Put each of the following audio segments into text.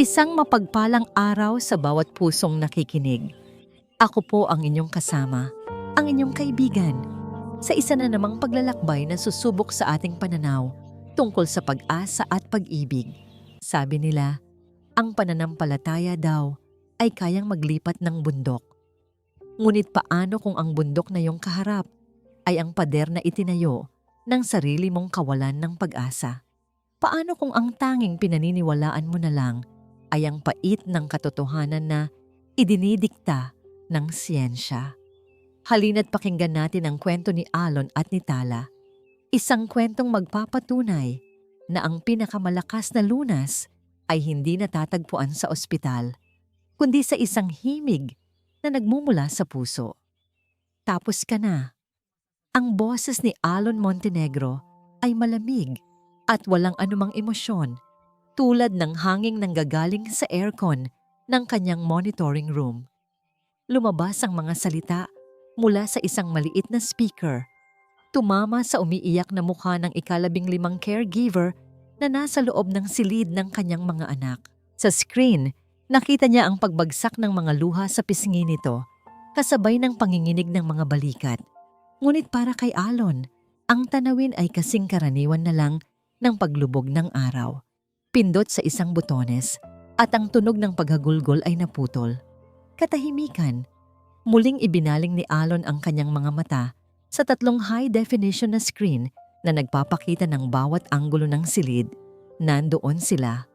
Isang mapagpalang araw sa bawat pusong nakikinig. Ako po ang inyong kasama, ang inyong kaibigan, sa isa na namang paglalakbay na susubok sa ating pananaw tungkol sa pag-asa at pag-ibig. Sabi nila, ang pananampalataya daw ay kayang maglipat ng bundok. Ngunit paano kung ang bundok na iyong kaharap ay ang pader na itinayo ng sarili mong kawalan ng pag-asa? Paano kung ang tanging pinaniniwalaan mo na lang ay ang pait ng katotohanan na idinidikta ng siyensya? Halina't pakinggan natin ang kwento ni Alon at ni Tala. Isang kwentong magpapatunay na ang pinakamalakas na lunas ay hindi natatagpuan sa ospital, kundi sa isang himig na nagmumula sa puso. Tapos ka na. Ang boses ni Alon Montenegro ay malamig at walang anumang emosyon, tulad ng hanging nanggagaling sa aircon ng kanyang monitoring room. Lumabas ang mga salita mula sa isang maliit na speaker, tumama sa umiiyak na mukha ng ika-15 caregiver na nasa loob ng silid ng kanyang mga anak. Sa screen, nakita niya ang pagbagsak ng mga luha sa pisngi nito, kasabay ng panginginig ng mga balikat. Ngunit para kay Alon, ang tanawin ay kasing karaniwan na lang ng paglubog ng araw. Pindot sa isang butones at ang tunog ng paghagulgol ay naputol. Katahimikan. Muling ibinaling ni Alon ang kanyang mga mata sa 3 high-definition na screen na nagpapakita ng bawat anggulo ng silid. Nandoon sila.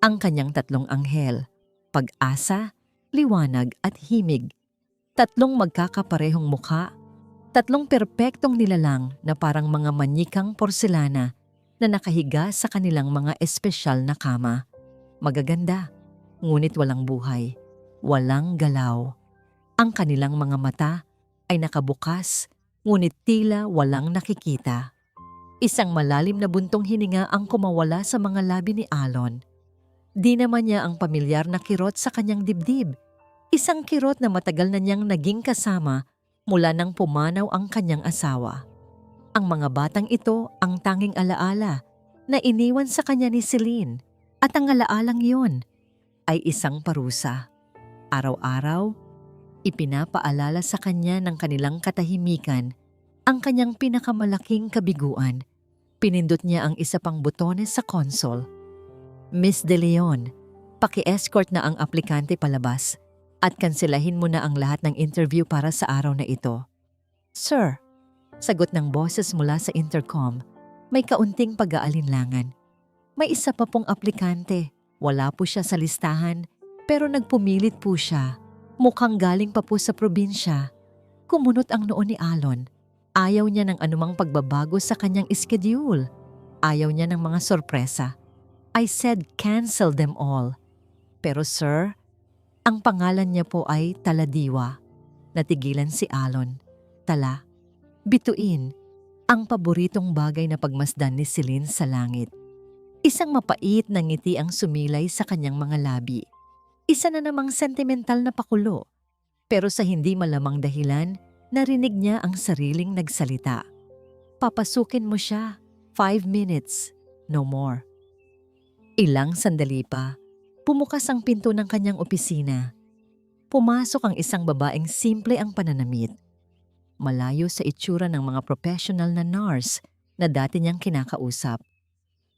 Ang kanyang 3 anghel, pag-asa, liwanag at himig. 3 magkakaparehong mukha, 3 perpektong nilalang na parang mga manyikang porselana na nakahiga sa kanilang mga espesyal na kama. Magaganda, ngunit walang buhay, walang galaw. Ang kanilang mga mata ay nakabukas, ngunit tila walang nakikita. Isang malalim na buntong hininga ang kumawala sa mga labi ni Alon. Di naman niya ang pamilyar na kirot sa kanyang dibdib. Isang kirot na matagal na niyang naging kasama mula nang pumanaw ang kanyang asawa. Ang mga batang ito ang tanging alaala na iniwan sa kanya ni Celine, at ang alaalang iyon ay isang parusa. Araw-araw, ipinapaalala sa kanya ng kanilang katahimikan ang kanyang pinakamalaking kabiguan. Pinindot niya ang isa pang butones sa console. Miss De Leon, paki-escort na ang aplikante palabas at kanselahin mo na ang lahat ng interview para sa araw na ito. Sir, sagot ng boses mula sa intercom, may kaunting pag-aalinlangan. May isa pa pong aplikante. Wala po siya sa listahan, pero nagpumilit po siya. Mukhang galing pa po sa probinsya. Kumunot ang noo ni Alon. Ayaw niya ng anumang pagbabago sa kanyang schedule. Ayaw niya ng mga sorpresa. I said cancel them all. Pero sir, ang pangalan niya po ay Taladiwa. Natigilan si Alon. Tala. Bituin, ang paboritong bagay na pagmasdan ni Celine sa langit. Isang mapait na ngiti ang sumilay sa kanyang mga labi. Isa na namang sentimental na pakulo. Pero sa hindi malamang dahilan, narinig niya ang sariling nagsalita. Papasukin mo siya. 5 minutes, no more. Ilang sandali pa, pumukas ang pinto ng kanyang opisina. Pumasok ang isang babaeng simple ang pananamit. Malayo sa itsura ng mga professional na nurse na dati niyang kinakausap.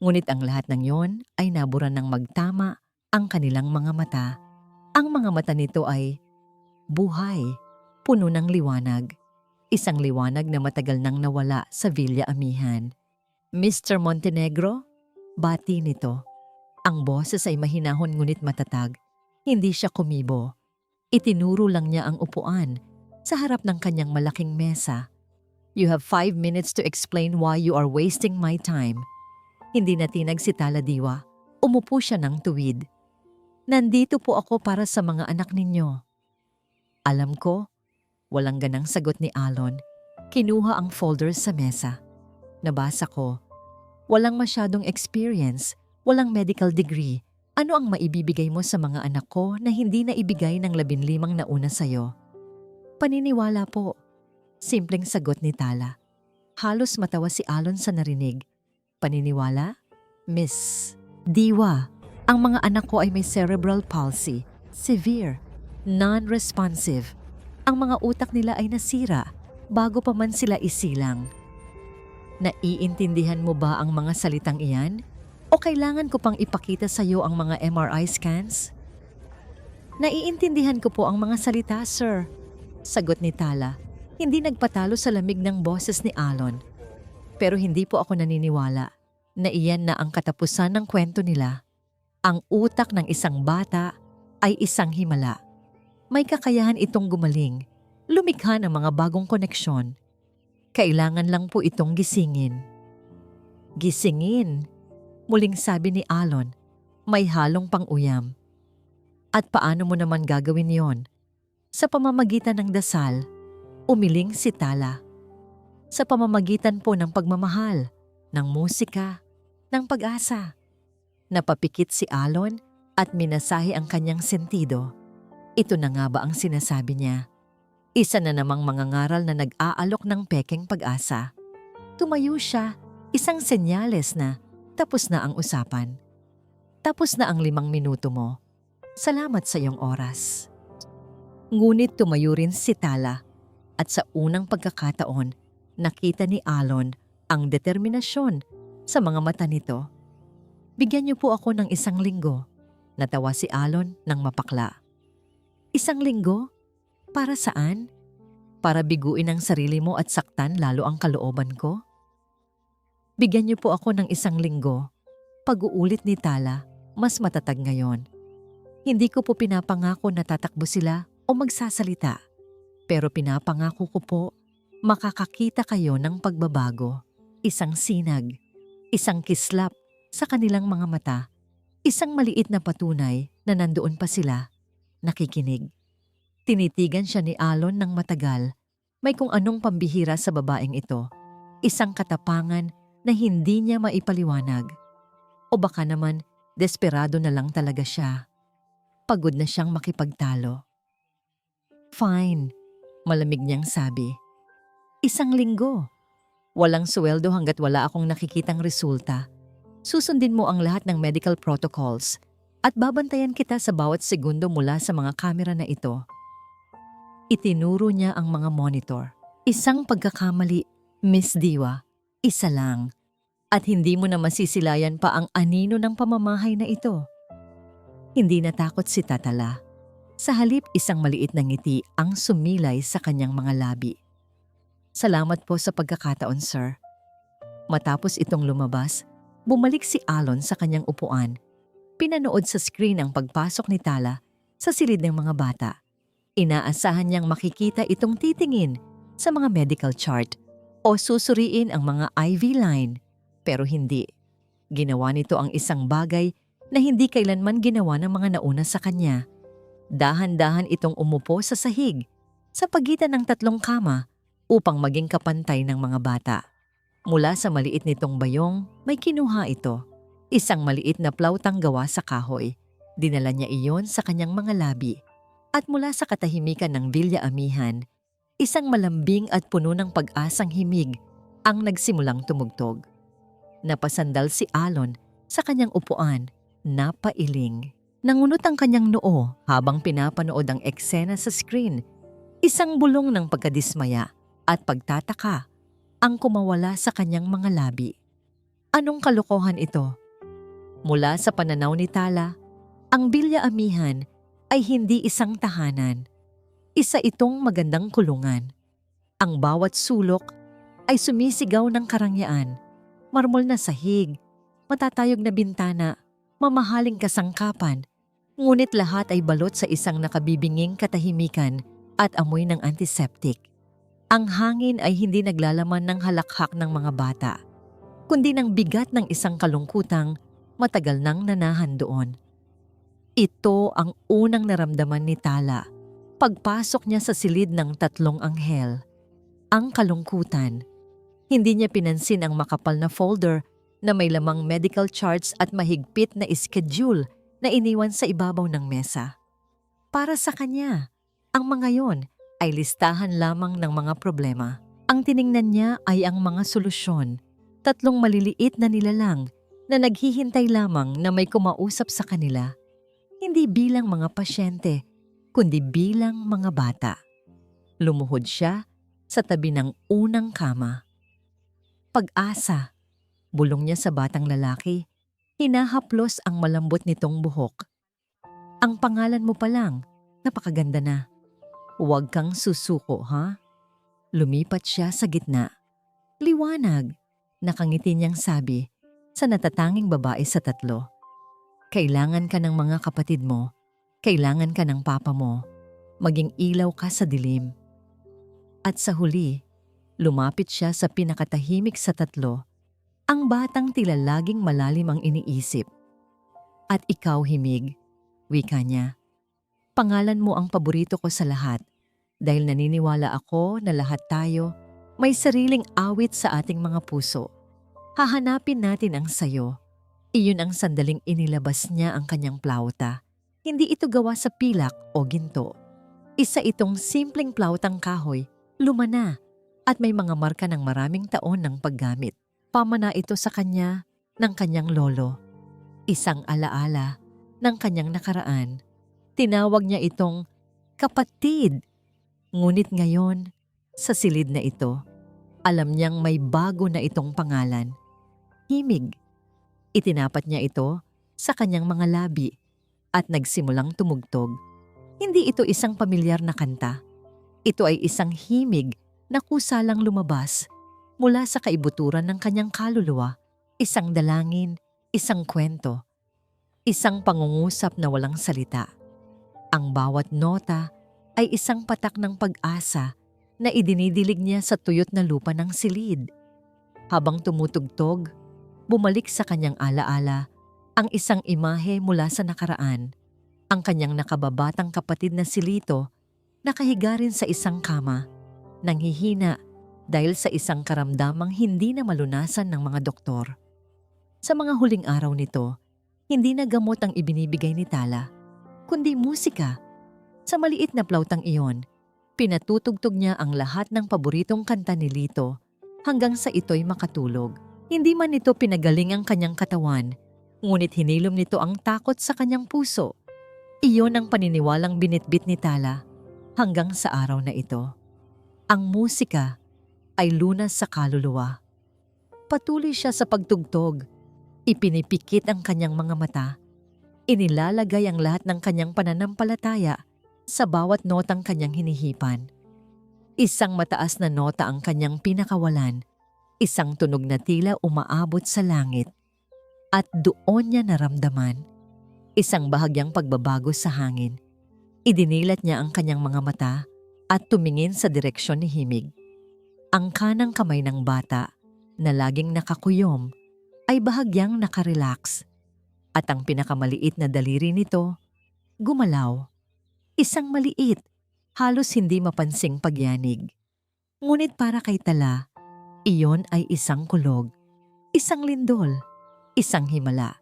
Ngunit ang lahat ng yon ay nabura ng magtama ang kanilang mga mata. Ang mga mata nito ay buhay, puno ng liwanag. Isang liwanag na matagal nang nawala sa Villa Amihan. Mr. Montenegro, bati nito. Ang boses ay mahinahon ngunit matatag. Hindi siya kumibo. Itinuro lang niya ang upuan sa harap ng kanyang malaking mesa. You have 5 minutes to explain why you are wasting my time. Hindi natinag si Taladiwa. Umupo siya ng tuwid. Nandito po ako para sa mga anak ninyo. Alam ko, walang ganang sagot ni Alon. Kinuha ang folders sa mesa. Nabasa ko. Walang masyadong experience, walang medical degree. Ano ang maibibigay mo sa mga anak ko na hindi na ibigay ng 15 na una sa'yo? Paniniwala po. Simpleng sagot ni Tala. Halos matawa si Alon sa narinig. Paniniwala? Miss Diwa, Ang mga anak ko ay may cerebral palsy, severe, non-responsive. Ang mga utak nila ay nasira bago pa man sila isilang. Naiintindihan mo ba ang mga salitang iyan? O kailangan ko pang ipakita sa iyo ang mga MRI scans? Naiintindihan ko po ang mga salita, sir. Sagot ni Tala. Hindi nagpatalo sa lamig ng boses ni Alon. Pero hindi po ako naniniwala na iyan na ang katapusan ng kwento nila. Ang utak ng isang bata ay isang himala. May kakayahan itong gumaling, lumikha ng mga bagong koneksyon. Kailangan lang po itong gisingin. Gisingin, muling sabi ni Alon, may halong pang-uyam. At paano mo naman gagawin yon? Sa pamamagitan ng dasal, umiling si Tala. Sa pamamagitan po ng pagmamahal, ng musika, ng pag-asa. Napapikit si Alon at minasahe ang kanyang sentido. Ito na nga ba ang sinasabi niya? Isa na namang mangangaral na nag-aalok ng pekeng pag-asa. Tumayo siya, isang senyales na tapos na ang usapan. Tapos na ang 5 minuto mo. Salamat sa iyong oras. Ngunit tumayo rin si Tala at sa unang pagkakataon, nakita ni Alon ang determinasyon sa mga mata nito. Bigyan niyo po ako ng 1 linggo. Natawa si Alon ng mapakla. 1 linggo? Para saan? Para biguin ang sarili mo at saktan lalo ang kalooban ko? Bigyan niyo po ako ng 1 linggo. Pag-uulit ni Tala, mas matatag ngayon. Hindi ko po pinapangako na tatakbo sila o magsasalita. Pero pinapangako ko po, makakakita kayo ng pagbabago. 1 sinag, 1 kislap sa kanilang mga mata. 1 maliit na patunay na nandoon pa sila, nakikinig. Tinitigan siya ni Alon ng matagal. May kung anong pambihira sa babaeng ito. 1 katapangan na hindi niya maipaliwanag. O baka naman, desperado na lang talaga siya. Pagod na siyang makipagtalo. Fine, malamig niyang sabi. 1 linggo. Walang sweldo hanggat wala akong nakikitang resulta. Susundin mo ang lahat ng medical protocols at babantayan kita sa bawat segundo mula sa mga kamera na ito. Itinuro niya ang mga monitor. 1 pagkakamali, Miss Diwa. 1 lang. At hindi mo na masisilayan pa ang anino ng pamamahay na ito. Hindi natakot si Tatala. Sa halip, 1 maliit na ngiti ang sumilay sa kanyang mga labi. Salamat po sa pagkakataon, sir. Matapos itong lumabas, bumalik si Alon sa kanyang upuan. Pinanood sa screen ang pagpasok ni Tala sa silid ng mga bata. Inaasahan niyang makikita itong titingin sa mga medical chart o susuriin ang mga IV line. Pero hindi. Ginawa nito ang isang bagay na hindi kailanman ginawa ng mga nauna sa kanya. Dahan-dahan itong umupo sa sahig sa pagitan ng 3 kama upang maging kapantay ng mga bata. Mula sa maliit nitong bayong, may kinuha ito. 1 maliit na plautang gawa sa kahoy. Dinala niya iyon sa kanyang mga labi. At mula sa katahimikan ng Villa Amihan, 1 malambing at puno ng pag-asang himig ang nagsimulang tumugtog. Napasandal si Alon sa kanyang upuan, napailing. Nangunot ang kanyang noo habang pinapanood ang eksena sa screen. 1 bulong ng pagkadismaya at pagtataka ang kumawala sa kanyang mga labi. Anong kalokohan ito? Mula sa pananaw ni Tala, ang Villa Amihan ay hindi isang tahanan. Isa itong magandang kulungan. Ang bawat sulok ay sumisigaw ng karangyaan. Marmol na sahig, matatayog na bintana, mamahaling kasangkapan. Ngunit lahat ay balot sa isang nakabibinging katahimikan at amoy ng antiseptic. Ang hangin ay hindi naglalaman ng halakhak ng mga bata, kundi ng bigat ng isang kalungkutang matagal nang nanahan doon. Ito ang unang naramdaman ni Tala pagpasok niya sa silid ng 3 anghel. Ang kalungkutan. Hindi niya pinansin ang makapal na folder na may lamang medical charts at mahigpit na schedule na iniwan sa ibabaw ng mesa. Para sa kanya, ang mga yon ay listahan lamang ng mga problema. Ang tiningnan niya ay ang mga solusyon, 3 maliliit na nilalang na naghihintay lamang na may kumausap sa kanila, hindi bilang mga pasyente, kundi bilang mga bata. Lumuhod siya sa tabi ng unang kama. Pag-asa, bulong niya sa batang lalaki. Hinahaplos ang malambot nitong buhok. Ang pangalan mo pa lang, napakaganda na. Huwag kang susuko, ha? Lumipat siya sa gitna. Liwanag, nakangiti niyang sabi sa natatanging babae sa tatlo. Kailangan ka ng mga kapatid mo, kailangan ka ng papa mo, maging ilaw ka sa dilim. At sa huli, lumapit siya sa pinakatahimik sa tatlo, ang batang tila laging malalim ang iniisip. At ikaw, Himig, wika niya. Pangalan mo ang paborito ko sa lahat dahil naniniwala ako na lahat tayo may sariling awit sa ating mga puso. Hahanapin natin ang sayo. Iyon ang sandaling inilabas niya ang kanyang plauta. Hindi ito gawa sa pilak o ginto. Isa itong simpleng plautang kahoy, lumana, at may mga marka ng maraming taon ng paggamit. Pamana ito sa kanya ng kanyang lolo. Isang alaala ng kanyang nakaraan. Tinawag niya itong kapatid. Ngunit ngayon, sa silid na ito, alam niyang may bago na itong pangalan. Himig. Itinapat niya ito sa kanyang mga labi at nagsimulang tumugtog. Hindi ito isang pamilyar na kanta. Ito ay isang himig na kusalang lumabas mula sa kaibuturan ng kanyang kaluluwa, isang dalangin, isang kwento, isang pangungusap na walang salita. Ang bawat nota ay isang patak ng pag-asa na idinidilig niya sa tuyot na lupa ng silid. Habang tumutugtog, bumalik sa kanyang alaala ang isang imahe mula sa nakaraan, ang kanyang nakababatang kapatid na si Lito, nakahiga rin sa isang kama, nanghihina dahil sa isang karamdamang hindi na malunasan ng mga doktor. Sa mga huling araw nito, hindi na gamot ang ibinibigay ni Tala, kundi musika. Sa maliit na plautang iyon, pinatutugtog niya ang lahat ng paboritong kanta ni Lito hanggang sa ito'y makatulog. Hindi man nito pinagaling ang kanyang katawan, ngunit hinilom nito ang takot sa kanyang puso. Iyon ang paniniwalang binitbit ni Tala hanggang sa araw na ito. Ang musika ay lunas sa kaluluwa. Patuloy siya sa pagtugtog. Ipinipikit ang kanyang mga mata. Inilalagay ang lahat ng kanyang pananampalataya sa bawat notang kanyang hinihipan. Isang mataas na nota ang kanyang pinakawalan, isang tunog na tila umaabot sa langit. At doon niya naramdaman isang bahagyang pagbabago sa hangin. Idinilat niya ang kanyang mga mata at tumingin sa direksyon ni Himig. Ang kanang kamay ng bata na laging nakakuyom ay bahagyang nakarelax at ang pinakamaliit na daliri nito gumalaw. Isang maliit, halos hindi mapansing pagyanig. Ngunit para kay Tala, iyon ay isang kulog, isang lindol, isang himala,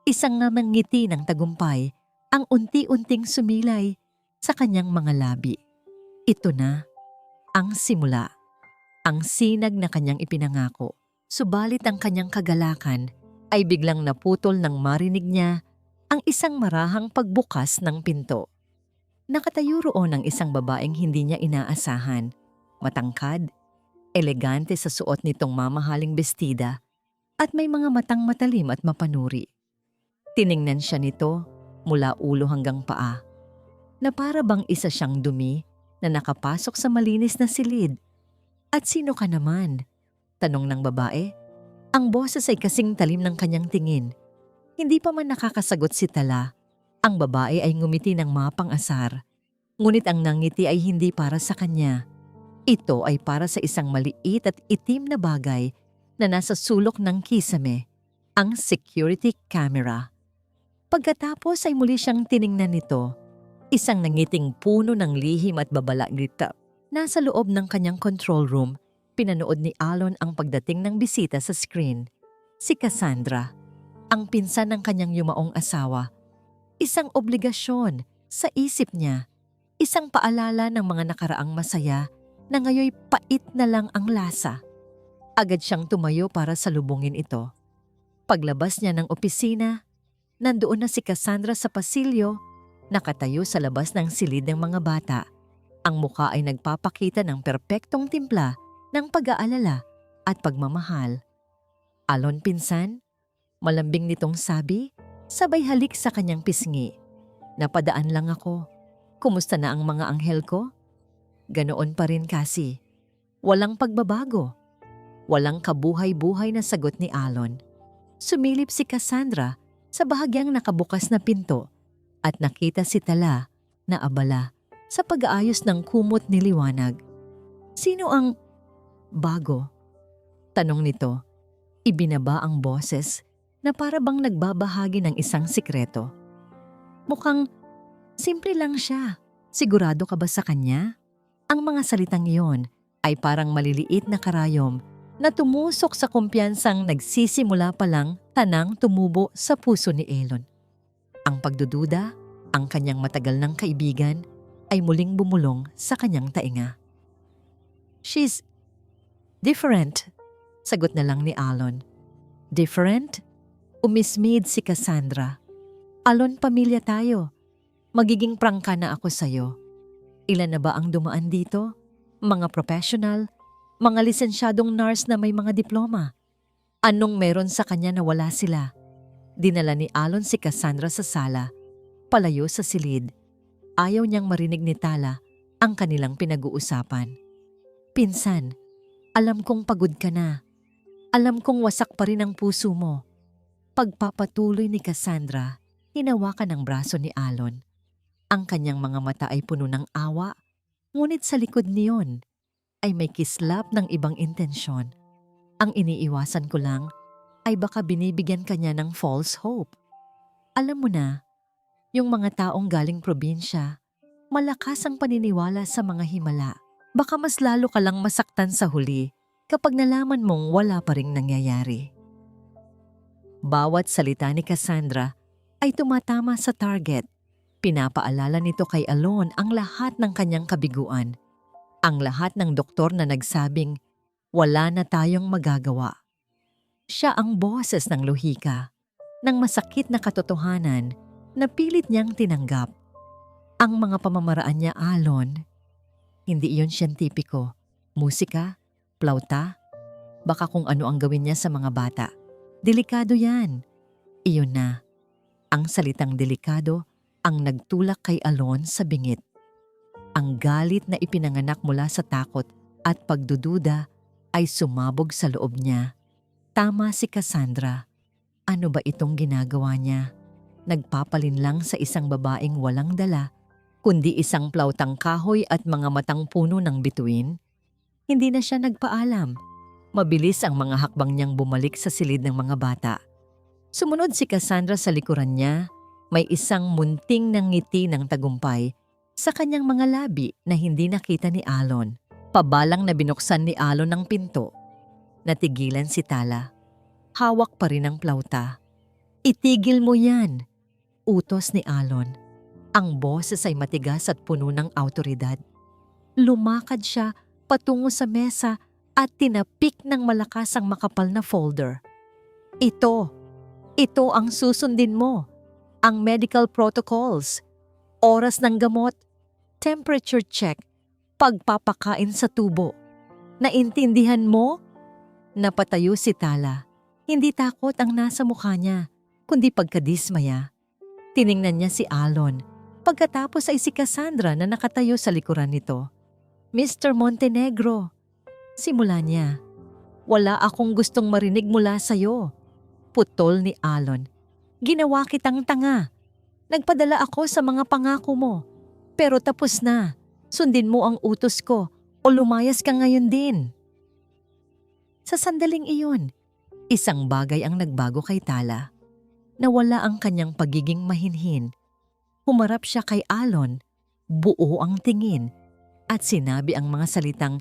isang namangiti ng tagumpay ang unti-unting sumilay sa kanyang mga labi. Ito na ang simula, ang sinag na kanyang ipinangako. Subalit ang kanyang kagalakan ay biglang naputol nang marinig niya ang isang marahang pagbukas ng pinto. Nakatayo roon ang isang babaeng hindi niya inaasahan. Matangkad, elegante sa suot nitong mamahaling bestida at may mga matang matalim at mapanuri. Tiningnan siya nito mula ulo hanggang paa, na para bang isa siyang dumi na nakapasok sa malinis na silid. At sino ka naman? Tanong ng babae. Ang boses ay kasing talim ng kanyang tingin. Hindi pa man nakakasagot si Tala. Ang babae ay ngumiti ng mapang-asar. Ngunit ang nangiti ay hindi para sa kanya. Ito ay para sa isang maliit at itim na bagay na nasa sulok ng kisame, ang security camera. Pagkatapos ay muli siyang tiningnan nito. Isang nangiting puno ng lihim at babala-gita. Nasa loob ng kanyang control room, pinanood ni Alon ang pagdating ng bisita sa screen. Si Cassandra, ang pinsan ng kanyang yumaong asawa. Isang obligasyon sa isip niya. Isang paalala ng mga nakaraang masaya na ngayoy pait na lang ang lasa. Agad siyang tumayo para salubungin ito. Paglabas niya ng opisina, nandoon na si Cassandra sa pasilyo, nakatayo sa labas ng silid ng mga bata. Ang muka ay nagpapakita ng perpektong timpla ng pag-aalala at pagmamahal. "Alon, pinsan?" Malambing nitong sabi, sabay halik sa kanyang pisngi. "Napadaan lang ako. Kumusta na ang mga anghel ko?" "Ganoon pa rin, Cassie. Walang pagbabago." Walang kabuhay-buhay na sagot ni Alon. Sumilip si Cassandra sa bahagyang nakabukas na pinto at nakita si Tala na abala sa pag-aayos ng kumot ni Liwanag. "Sino ang bago?" tanong nito. Ibinaba ang boses na para bang nagbabahagi ng isang sikreto. "Mukhang simple lang siya. Sigurado ka ba sa kanya?" Ang mga salitang iyon ay parang maliliit na karayom na tumusok sa kumpiyansang nagsisimula pa lang tanang tumubo sa puso ni Elon. Ang pagdududa, ang kanyang matagal ng kaibigan, ay muling bumulong sa kanyang tainga. "She's different," sagot na lang ni Alon. "Different?" Umismid si Cassandra. "Alon, pamilya tayo. Magiging prangka na ako sa'yo. Ilan na ba ang dumaan dito? Mga professional, mga lisensyadong nurse na may mga diploma. Anong meron sa kanya na wala sila?" Dinala ni Alon si Cassandra sa sala, palayo sa silid. Ayaw niyang marinig ni Tala ang kanilang pinag-uusapan. "Pinsan, alam kong pagod ka na. Alam kong wasak pa rin ang puso mo." Pagpapatuloy ni Cassandra, hinawakan ang braso ni Alon. Ang kanyang mga mata ay puno ng awa, ngunit sa likod niyon ay may kislap ng ibang intensyon. "Ang iniiwasan ko lang ay baka binibigyan kanya ng false hope. Alam mo na, yung mga taong galing probinsya, malakas ang paniniwala sa mga himala. Baka mas lalo ka lang masaktan sa huli kapag nalaman mong wala pa ring nangyayari." Bawat salita ni Cassandra ay tumatama sa target. Pinapaalala nito kay Alon ang lahat ng kanyang kabiguan. Ang lahat ng doktor na nagsabing, wala na tayong magagawa. Siya ang boses ng lohika, ng masakit na katotohanan na pilit niyang tinanggap. Ang mga pamamaraan niya, Alon, hindi iyon siyentipiko. Musika, plauta, baka kung ano ang gawin niya sa mga bata. Delikado yan. Iyon na. Ang salitang delikado ang nagtulak kay Alon sa bingit. Ang galit na ipinanganak mula sa takot at pagdududa ay sumabog sa loob niya. Tama si Cassandra. Ano ba itong ginagawa niya? Nagpapalin lang sa isang babaeng walang dala, kundi isang plautang kahoy at mga matang puno ng bituin? Hindi na siya nagpaalam. Mabilis ang mga hakbang niyang bumalik sa silid ng mga bata. Sumunod si Cassandra sa likuran niya, may isang munting ng ngiti ng tagumpay sa kanyang mga labi na hindi nakita ni Alon. Pabalang na binuksan ni Alon ang pinto. Natigilan si Tala. Hawak pa rin ang plauta. "Itigil mo yan," utos ni Alon. Ang boses ay matigas at puno ng awtoridad. Lumakad siya patungo sa mesa at tinapik ng malakas ang makapal na folder. Ito ang susundin mo. Ang medical protocols, oras ng gamot, temperature check, pagpapakain sa tubo. Naintindihan mo?" Napatayo si Tala. Hindi takot ang nasa mukha niya, kundi pagkadismaya. Tiningnan niya si Alon. Pagkatapos ay si Cassandra na nakatayo sa likuran nito. "Mr. Montenegro," simula niya, "wala akong gustong marinig mula sa'yo." Putol ni Alon. "Ginawa kitang tanga. Nagpadala ako sa mga pangako mo. Pero tapos na. Sundin mo ang utos ko o lumayas ka ngayon din." Sa sandaling iyon, isang bagay ang nagbago kay Tala. Nawala ang kanyang pagiging mahinhin. Humarap siya kay Alon, buo ang tingin, at sinabi ang mga salitang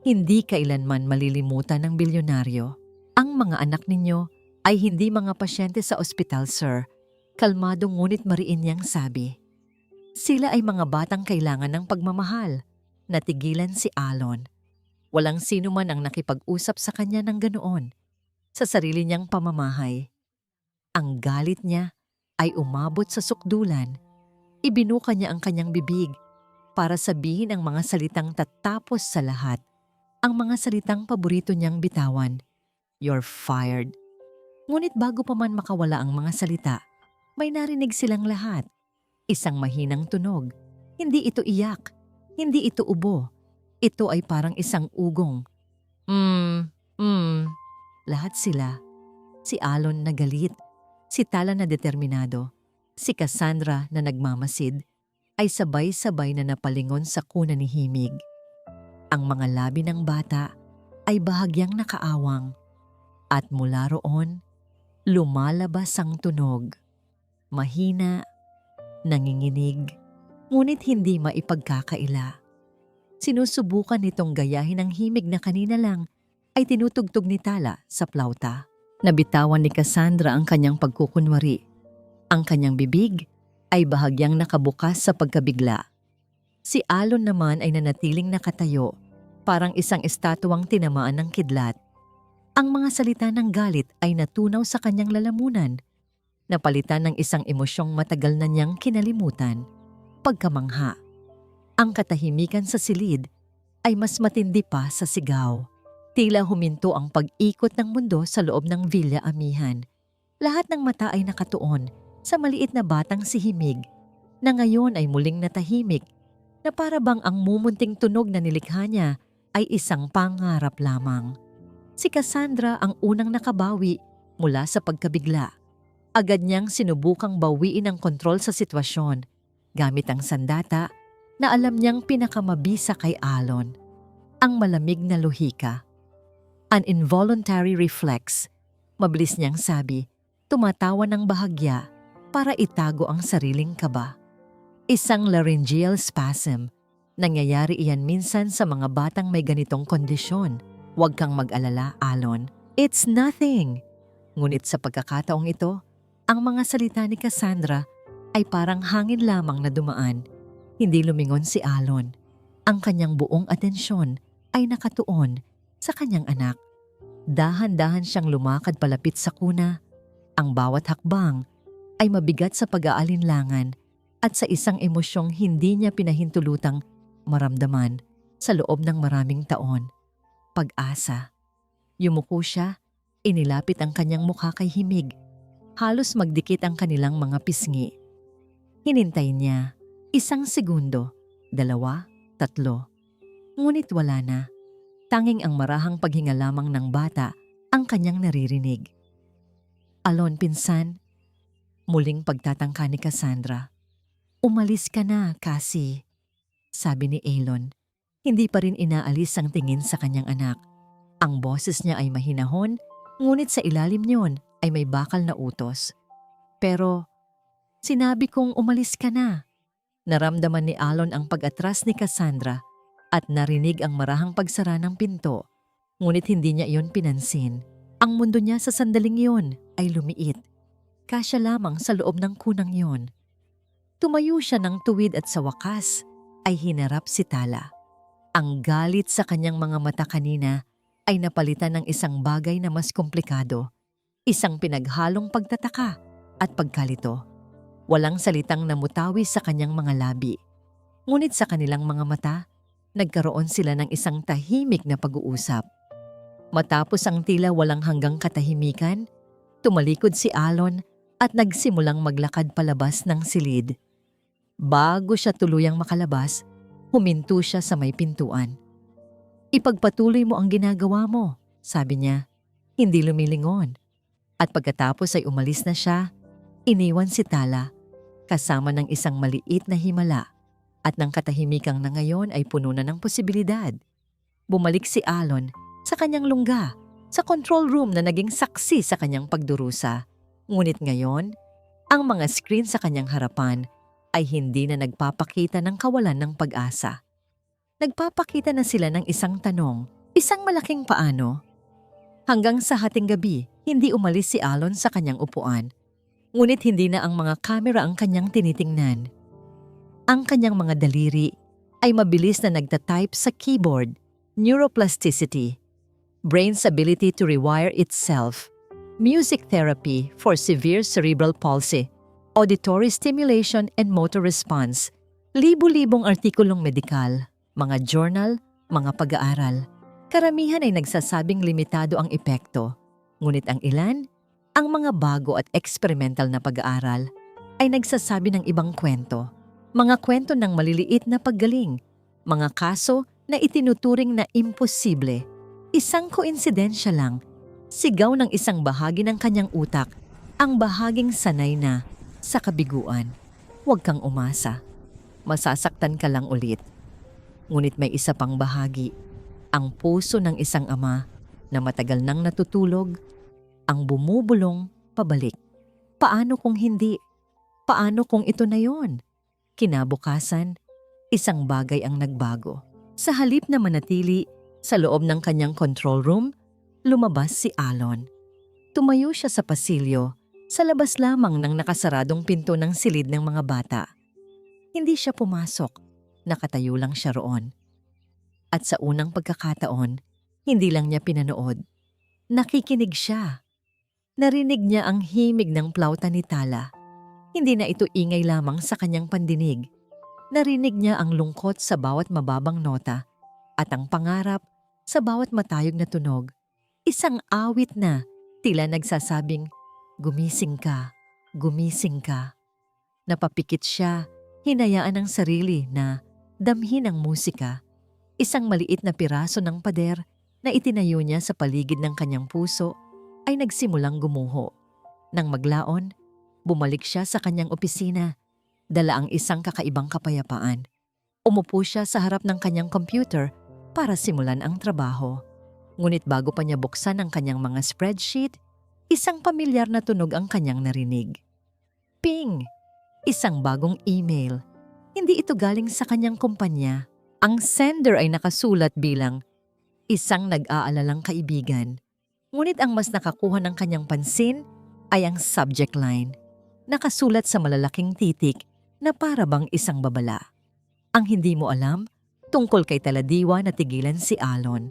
hindi kailanman malilimutan ng bilyonaryo. "Ang mga anak ninyo ay hindi mga pasyente sa ospital, sir." Kalmado ngunit mariin niyang sabi. "Sila ay mga batang kailangan ng pagmamahal." Natigilan si Alon. Walang sino man ang nakipag-usap sa kanya ng ganoon. Sa sarili niyang pamamahay, Ang galit niya ay umabot sa sukdulan. Ibinuka niya ang kanyang bibig para sabihin ang mga salitang tatapos sa lahat. Ang mga salitang paborito niyang bitawan. "You're fired." Ngunit bago pa man makawala ang mga salita, may narinig silang lahat. Isang mahinang tunog. Hindi ito iyak. Hindi ito ubo. Ito ay parang isang ugong. Lahat sila. Si Alon na galit. Si Tala na determinado. Si Cassandra na nagmamasid ay sabay-sabay na napalingon sa kuna ni Himig. Ang mga labi ng bata ay bahagyang nakaawang at mula roon, lumalabas ang tunog. Mahina, nanginginig, ngunit hindi maipagkakaila. Sinusubukan nitong gayahin ang himig na kanina lang ay tinutugtog ni Tala sa plauta. Nabitawan ni Cassandra ang kanyang pagkukunwari. Ang kanyang bibig ay bahagyang nakabukas sa pagkabigla. Si Alon naman ay nanatiling nakatayo, parang isang estatwang tinamaan ng kidlat. Ang mga salita ng galit ay natunaw sa kanyang lalamunan, napalitan ng isang emosyong matagal na niyang kinalimutan, pagkamangha. Ang katahimikan sa silid ay mas matindi pa sa sigaw. Tila huminto ang pag-ikot ng mundo sa loob ng Villa Amihan. Lahat ng mata ay nakatuon sa maliit na batang si Himig, na ngayon ay muling natahimik, na para bang ang mumunting tunog na nilikha niya ay isang pangarap lamang. Si Cassandra ang unang nakabawi mula sa pagkabigla. Agad niyang sinubukang bawiin ang kontrol sa sitwasyon, gamit ang sandata na alam niyang pinakamabisa kay Alon, ang malamig na lohika. An involuntary reflex, mabilis niyang sabi, tumatawa ng bahagya para itago ang sariling kaba. Isang laryngeal spasm. Nangyayari iyan minsan sa mga batang may ganitong kondisyon. Huwag kang mag-alala, Alon. It's nothing. Ngunit sa pagkakataong ito, ang mga salita ni Cassandra ay parang hangin lamang na dumaan. Hindi lumingon si Alon. Ang kanyang buong atensyon ay nakatuon sa kanyang anak. Dahan-dahan siyang lumakad palapit sa kuna. Ang bawat hakbang ay mabigat sa pag-aalinlangan at sa isang emosyong hindi niya pinahintulutang maramdaman sa loob ng maraming taon. Pag-asa. Yumuko siya, inilapit ang kanyang mukha kay Himig. Halos magdikit ang kanilang mga pisngi. Hinintay niya, 1 segundo, 2, 3. Ngunit wala na. Tanging ang marahang paghinga lamang ng bata ang kanyang naririnig. Alon, pinsan. Muling pagtatangka ni Cassandra. Umalis ka na, Cassie, sabi ni Alon. Hindi pa rin inaalis ang tingin sa kanyang anak. Ang boses niya ay mahinahon, ngunit sa ilalim niyon ay may bakal na utos. Pero, sinabi kong umalis ka na. Naramdaman ni Alon ang pag-atras ni Cassandra at narinig ang marahang pagsara ng pinto, ngunit hindi niya iyon pinansin. Ang mundo niya sa sandaling iyon ay lumiit. Kasya lamang sa loob ng kunang iyon. Tumayo siya ng tuwid at sa wakas ay hinarap si Tala. Ang galit sa kanyang mga mata kanina ay napalitan ng isang bagay na mas komplikado. Isang pinaghalong pagtataka at pagkalito. Walang salitang namutawi sa kanyang mga labi. Ngunit sa kanilang mga mata, nagkaroon sila ng isang tahimik na pag-uusap. Matapos ang tila walang hanggang katahimikan, tumalikod si Alon at nagsimulang maglakad palabas ng silid. Bago siya tuluyang makalabas, huminto siya sa may pintuan. Ipagpatuloy mo ang ginagawa mo, sabi niya. Hindi lumilingon. At pagkatapos ay umalis na siya, iniwan si Tala, kasama ng isang maliit na himala. At ng katahimikang na ngayon ay puno na ng posibilidad. Bumalik si Alon sa kanyang lungga, sa control room na naging saksi sa kanyang pagdurusa. Ngunit ngayon, ang mga screen sa kanyang harapan ay hindi na nagpapakita ng kawalan ng pag-asa. Nagpapakita na sila ng isang tanong, isang malaking paano. Hanggang sa hating gabi, hindi umalis si Alon sa kanyang upuan. Ngunit hindi na ang mga kamera ang kanyang tinitingnan. Ang kanyang mga daliri ay mabilis na nagtatype sa keyboard, neuroplasticity, brain's ability to rewire itself. music therapy for severe cerebral palsy, auditory stimulation and motor response, libu-libong artikulong medikal, mga journal, mga pag-aaral. Karamihan ay nagsasabing limitado ang epekto, ngunit ang ilan, ang mga bago at experimental na pag-aaral, ay nagsasabi ng ibang kwento. Mga kwento ng maliliit na paggaling, mga kaso na itinuturing na imposible. Isang koinsidensya lang, sigaw ng isang bahagi ng kanyang utak, ang bahaging sanay na sa kabiguan. Huwag kang umasa. Masasaktan ka lang ulit. Ngunit may isa pang bahagi, ang puso ng isang ama na matagal nang natutulog, ang bumubulong pabalik. Paano kung hindi? Paano kung ito na yon? Kinabukasan, isang bagay ang nagbago. Sa halip na manatili sa loob ng kanyang control room, lumabas si Alon. Tumayo siya sa pasilyo, sa labas lamang ng nakasaradong pinto ng silid ng mga bata. Hindi siya pumasok, nakatayo lang siya roon. At sa unang pagkakataon, hindi lang niya pinanood. Nakikinig siya. Narinig niya ang himig ng plauta ni Tala. Hindi na ito ingay lamang sa kanyang pandinig. Narinig niya ang lungkot sa bawat mababang nota at ang pangarap sa bawat matayog na tunog. Isang awit na tila nagsasabing, "Gumising ka, gumising ka." Napapikit siya, hinayaan ang sarili na damhin ang musika. Isang maliit na piraso ng pader na itinayo niya sa paligid ng kanyang puso ay nagsimulang gumuho. Nang maglaon, bumalik siya sa kanyang opisina. Dala ang isang kakaibang kapayapaan. Umupo siya sa harap ng kanyang computer para simulan ang trabaho. Ngunit bago pa niya buksan ang kanyang mga spreadsheet, isang pamilyar na tunog ang kanyang narinig. Ping! Isang bagong email. Hindi ito galing sa kanyang kumpanya. Ang sender ay nakasulat bilang isang nag-aalalang kaibigan. Ngunit ang mas nakakuha ng kanyang pansin ay ang subject line. Nakasulat sa malalaking titik na para bang isang babala. Ang hindi mo alam, tungkol kay Taladiwa na tigilan si Alon.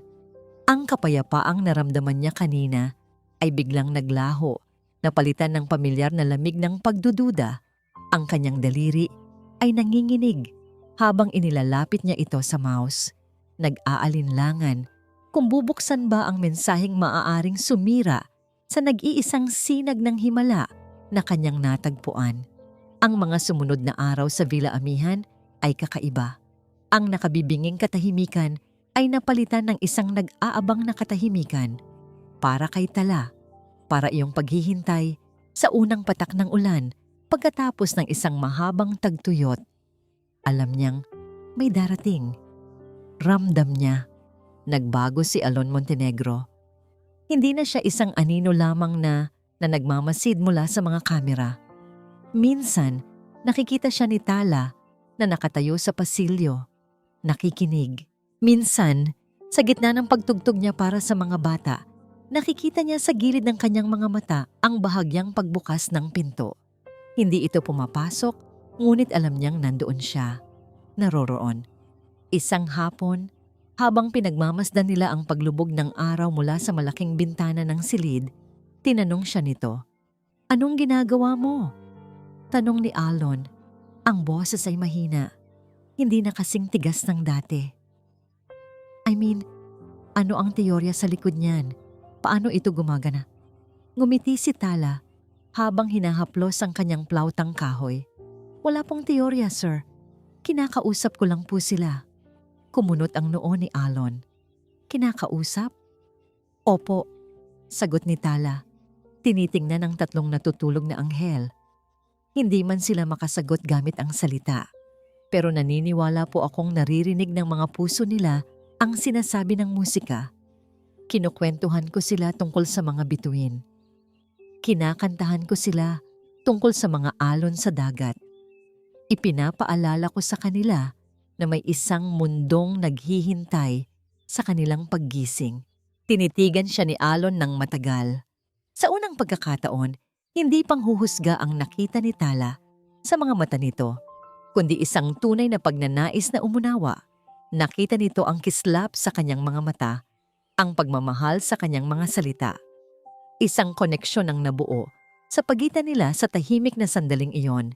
Ang kapayapaang naramdaman niya kanina ay biglang naglaho, napalitan ng pamilyar na lamig ng pagdududa. Ang kanyang daliri ay nanginginig habang inilalapit niya ito sa mouse. Nag-aalinlangan kung bubuksan ba ang mensaheng maaaring sumira sa nag-iisang sinag ng himala na kanyang natagpuan. Ang mga sumunod na araw sa Villa Amihan ay kakaiba. Ang nakabibinging katahimikan ay napalitan ng isang nag-aabang na katahimikan. Para kay Tala, para iyong paghihintay sa unang patak ng ulan pagkatapos ng isang mahabang tagtuyot. Alam niyang may darating. Ramdam niya. Nagbago si Alon Montenegro. Hindi na siya isang anino lamang na nagmamasid mula sa mga kamera. Minsan, nakikita siya ni Tala na nakatayo sa pasilyo, nakikinig. Minsan, sa gitna ng pagtugtog niya para sa mga bata, nakikita niya sa gilid ng kanyang mga mata ang bahagyang pagbukas ng pinto. Hindi ito pumapasok, ngunit alam niyang nandoon siya, naroroon. Isang hapon, habang pinagmamasdan nila ang paglubog ng araw mula sa malaking bintana ng silid, tinanong siya nito, "Anong ginagawa mo?" Tanong ni Alon. Ang boses ay mahina. Hindi na kasing tigas ng dati. Ano ang teorya sa likod niyan? Paano ito gumagana? Ngumiti si Tala habang hinahaplos ang kanyang plautang kahoy. Wala pong teorya, sir. Kinakausap ko lang po sila. Kumunot ang noo ni Alon. Kinakausap? Opo, sagot ni Tala. Tinitingnan ang tatlong natutulog na anghel. Hindi man sila makasagot gamit ang salita. Pero naniniwala po akong naririnig ng mga puso nila ang sinasabi ng musika. Kinukwentuhan ko sila tungkol sa mga bituin. Kinakantahan ko sila tungkol sa mga alon sa dagat. Ipinapaalala ko sa kanila na may isang mundong naghihintay sa kanilang paggising. Tinitigan siya ni Alon ng matagal. Sa unang pagkakataon, hindi panghuhusga ang nakita ni Tala sa mga mata nito, kundi isang tunay na pagnanais na umunawa. Nakita nito ang kislap sa kanyang mga mata, ang pagmamahal sa kanyang mga salita. Isang koneksyon ang nabuo sa pagitan nila sa tahimik na sandaling iyon.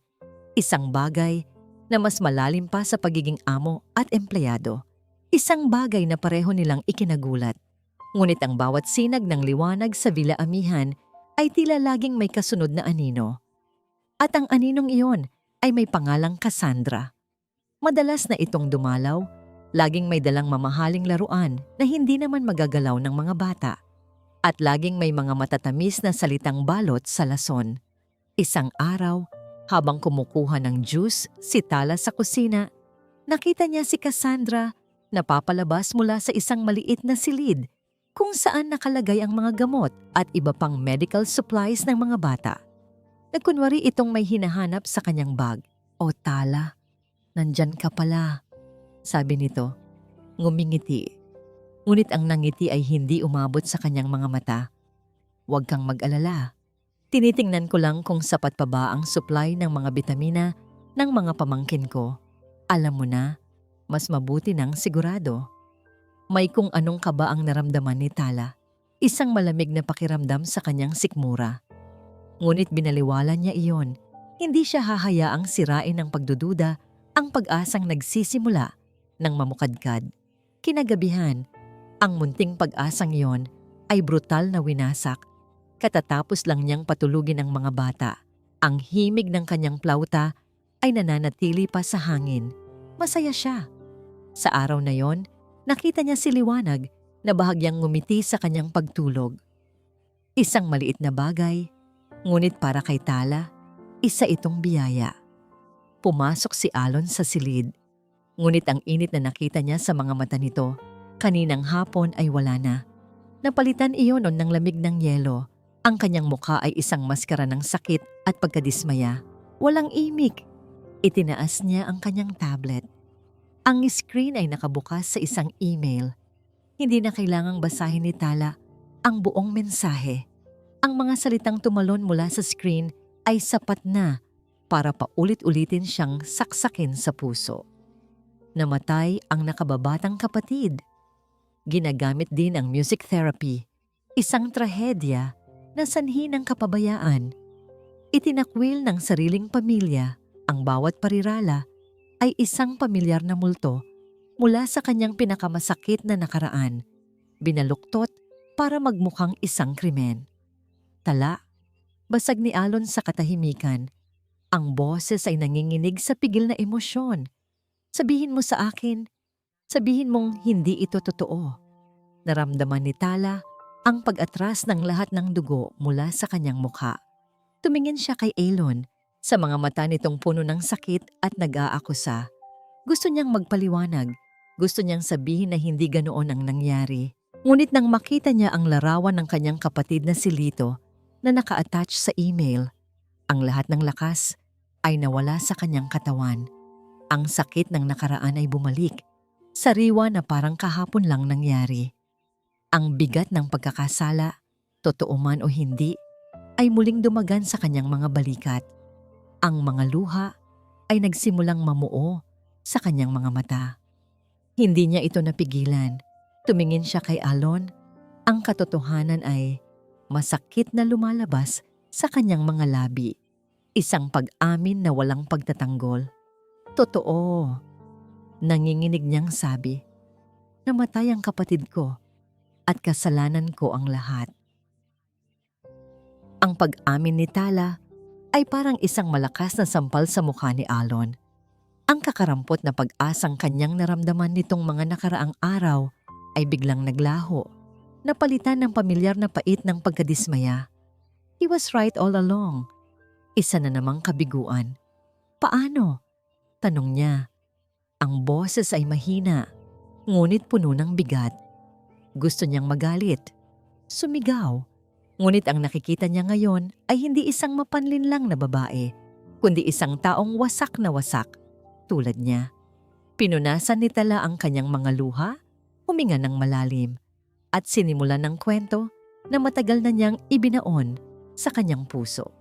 Isang bagay na mas malalim pa sa pagiging amo at empleyado. Isang bagay na pareho nilang ikinagulat. Ngunit ang bawat sinag ng liwanag sa Villa Amihan ay tila laging may kasunod na anino. At ang aninong iyon ay may pangalang Cassandra. Madalas na itong dumalaw, laging may dalang mamahaling laruan na hindi naman magagalaw ng mga bata. At laging may mga matatamis na salitang balot sa lason. Isang araw, habang kumukuha ng juice si Tala sa kusina, nakita niya si Cassandra na papalabas mula sa isang maliit na silid kung saan nakalagay ang mga gamot at iba pang medical supplies ng mga bata. Nagkunwari itong may hinahanap sa kanyang bag. "O Tala, nandyan ka pala," sabi nito. Ngumingiti. Ngunit ang nangiti ay hindi umabot sa kanyang mga mata. "Huwag kang mag-alala. Tinitingnan ko lang kung sapat pa ba ang supply ng mga bitamina ng mga pamangkin ko. Alam mo na, mas mabuti nang sigurado." May kung anong kaba ang naramdaman ni Tala. Isang malamig na pakiramdam sa kanyang sikmura. Ngunit binaliwala niya iyon. Hindi siya hahayaang sirain ng pagdududa ang pag-asang nagsisimula ng mamukadkad. Kinagabihan, ang munting pag-asang iyon ay brutal na winasak. Katatapos lang niyang patulugin ang mga bata. Ang himig ng kanyang plauta ay nananatili pa sa hangin. Masaya siya. Sa araw na yon, nakita niya si Liwanag na bahagyang ngumiti sa kanyang pagtulog. Isang maliit na bagay, ngunit para kay Tala, isa itong biyaya. Pumasok si Alon sa silid. Ngunit ang init na nakita niya sa mga mata nito, kaninang hapon ay wala na. Napalitan iyon ng lamig ng yelo. Ang kanyang mukha ay isang maskara ng sakit at pagkadismaya. Walang imik. Itinaas niya ang kanyang tablet. Ang screen ay nakabukas sa isang email. Hindi na kailangang basahin ni Tala ang buong mensahe. Ang mga salitang tumalon mula sa screen ay sapat na para paulit-ulitin siyang saksakin sa puso. Namatay ang nakababatang kapatid. Ginagamit din ang music therapy, isang trahedya na sanhi ng kapabayaan. Itinakwil ng sariling pamilya, ang bawat parirala ay isang pamilyar na multo mula sa kanyang pinakamasakit na nakaraan, binaluktot para magmukhang isang krimen. Tala, basag ni Alon sa katahimikan. Ang boses ay nanginginig sa pigil na emosyon. "Sabihin mo sa akin, sabihin mong hindi ito totoo." Naramdaman ni Tala ang pag-atras ng lahat ng dugo mula sa kanyang mukha. Tumingin siya kay Alon, sa mga mata nitong puno ng sakit at nag-aakusa. Gusto niyang magpaliwanag, gusto niyang sabihin na hindi ganoon ang nangyari. Ngunit nang makita niya ang larawan ng kanyang kapatid na si Lito na naka-attach sa email, ang lahat ng lakas ay nawala sa kanyang katawan. Ang sakit ng nakaraan ay bumalik, sariwa na parang kahapon lang nangyari. Ang bigat ng pagkakasala, totoo man o hindi, ay muling dumagan sa kanyang mga balikat. Ang mga luha ay nagsimulang mamuo sa kanyang mga mata. Hindi niya ito napigilan. Tumingin siya kay Alon. Ang katotohanan ay masakit na lumalabas sa kanyang mga labi. Isang pag-amin na walang pagtatanggol. "Totoo," nanginginig niyang sabi. "Namatay ang kapatid ko at kasalanan ko ang lahat." Ang pag-amin ni Tala ay parang isang malakas na sampal sa mukha ni Alon. Ang kakarampot na pag-asang kanyang naramdaman nitong mga nakaraang araw ay biglang naglaho, napalitan ng pamilyar na pait ng pagkadismaya. He was right all along. Isa na namang kabiguan. "Paano?" tanong niya. Ang boses ay mahina, ngunit puno ng bigat. Gusto niyang magalit, sumigaw. Ngunit ang nakikita niya ngayon ay hindi isang mapanlinlang na babae, kundi isang taong wasak na wasak, tulad niya. Pinunasan ni Tala ang kanyang mga luha, huminga ng malalim, at sinimulan ng kwento na matagal na niyang ibinaon sa kanyang puso.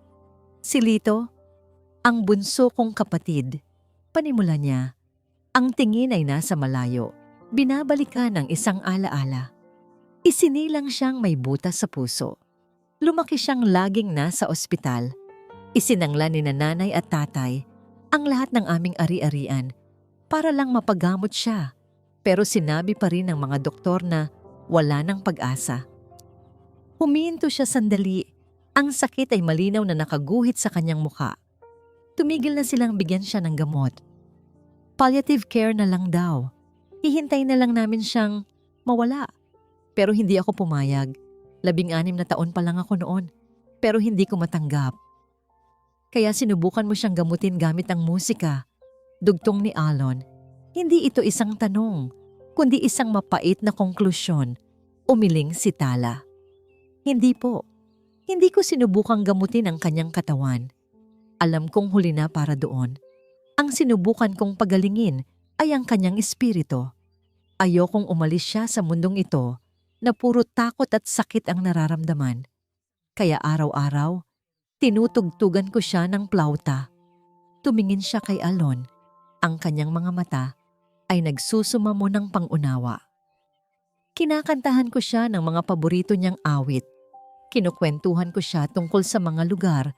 "Si Lito, ang bunso kong kapatid," panimula niya. Ang tingin ay nasa malayo, binabalikan ng isang alaala. Isinilang siyang may butas sa puso. Lumaki siyang laging nasa ospital. Isinangla ni nanay at tatay ang lahat ng aming ari-arian para lang mapagamot siya. Pero sinabi pa rin ng mga doktor na wala ng pag-asa. Huminto siya sandali. Ang sakit ay malinaw na nakaguhit sa kanyang muka. Tumigil na silang bigyan siya ng gamot. Palliative care na lang daw. Hihintay na lang namin siyang mawala. Pero hindi ako pumayag. 16 na taon pa lang ako noon. Pero hindi ko matanggap. Kaya sinubukan mo siyang gamutin gamit ang musika. Dugtong ni Alon. Hindi ito isang tanong, kundi isang mapait na konklusyon. Umiling si Tala. Hindi po. Hindi ko sinubukang gamutin ang kanyang katawan. Alam kong huli na para doon. Ang sinubukan kong pagalingin ay ang kanyang espiritu. Ayokong umalis siya sa mundong ito na puro takot at sakit ang nararamdaman. Kaya araw-araw, tinutugtugan ko siya ng plauta. Tumingin siya kay Alon. Ang kanyang mga mata ay nagsusumamo ng pangunawa. Kinakantahan ko siya ng mga paborito niyang awit. Kinukwentuhan ko siya tungkol sa mga lugar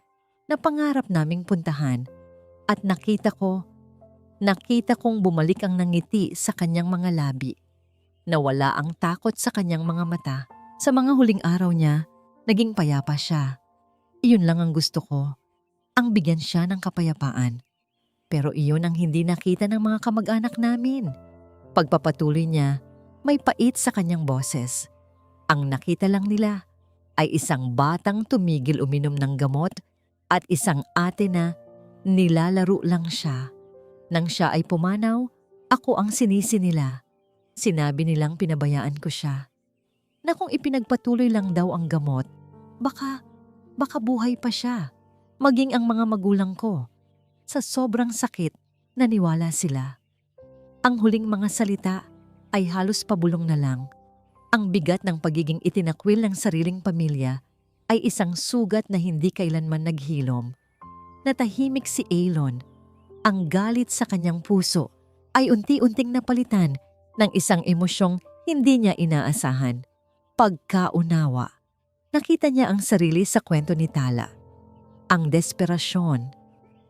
na pangarap naming puntahan. At nakita kong bumalik ang nangiti sa kanyang mga labi. Nawala ang takot sa kanyang mga mata. Sa mga huling araw niya, naging payapa siya. Iyon lang ang gusto ko, ang bigyan siya ng kapayapaan. Pero iyon ang hindi nakita ng mga kamag-anak namin. Pagpapatuloy niya, may pait sa kanyang boses. Ang nakita lang nila ay isang batang tumigil uminom ng gamot at isang ate na nilalaro lang siya. Nang siya ay pumanaw, ako ang sinisi nila. Sinabi nilang pinabayaan ko siya. Na kung ipinagpatuloy lang daw ang gamot, baka buhay pa siya, maging ang mga magulang ko. Sa sobrang sakit, naniwala sila. Ang huling mga salita ay halos pabulong na lang. Ang bigat ng pagiging itinakwil ng sariling pamilya ay isang sugat na hindi kailanman naghilom. Natahimik si Alon. Ang galit sa kanyang puso ay unti-unting napalitan ng isang emosyong hindi niya inaasahan. Pagkaunawa. Nakita niya ang sarili sa kwento ni Tala. Ang desperasyon,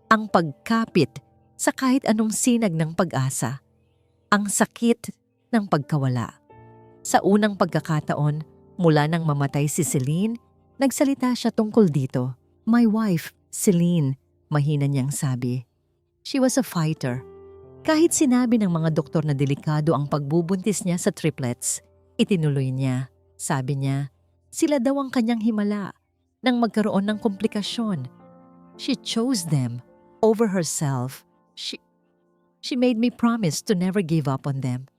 ang pagkapit sa kahit anong sinag ng pag-asa, ang sakit ng pagkawala. Sa unang pagkakataon, mula nang mamatay si Celine, nagsalita siya tungkol dito. My wife, Celine, mahina niyang sabi. She was a fighter. Kahit sinabi ng mga doktor na delikado ang pagbubuntis niya sa triplets, itinuloy niya. Sabi niya, sila daw ang kanyang himala nang magkaroon ng komplikasyon. She chose them over herself. She made me promise to never give up on them.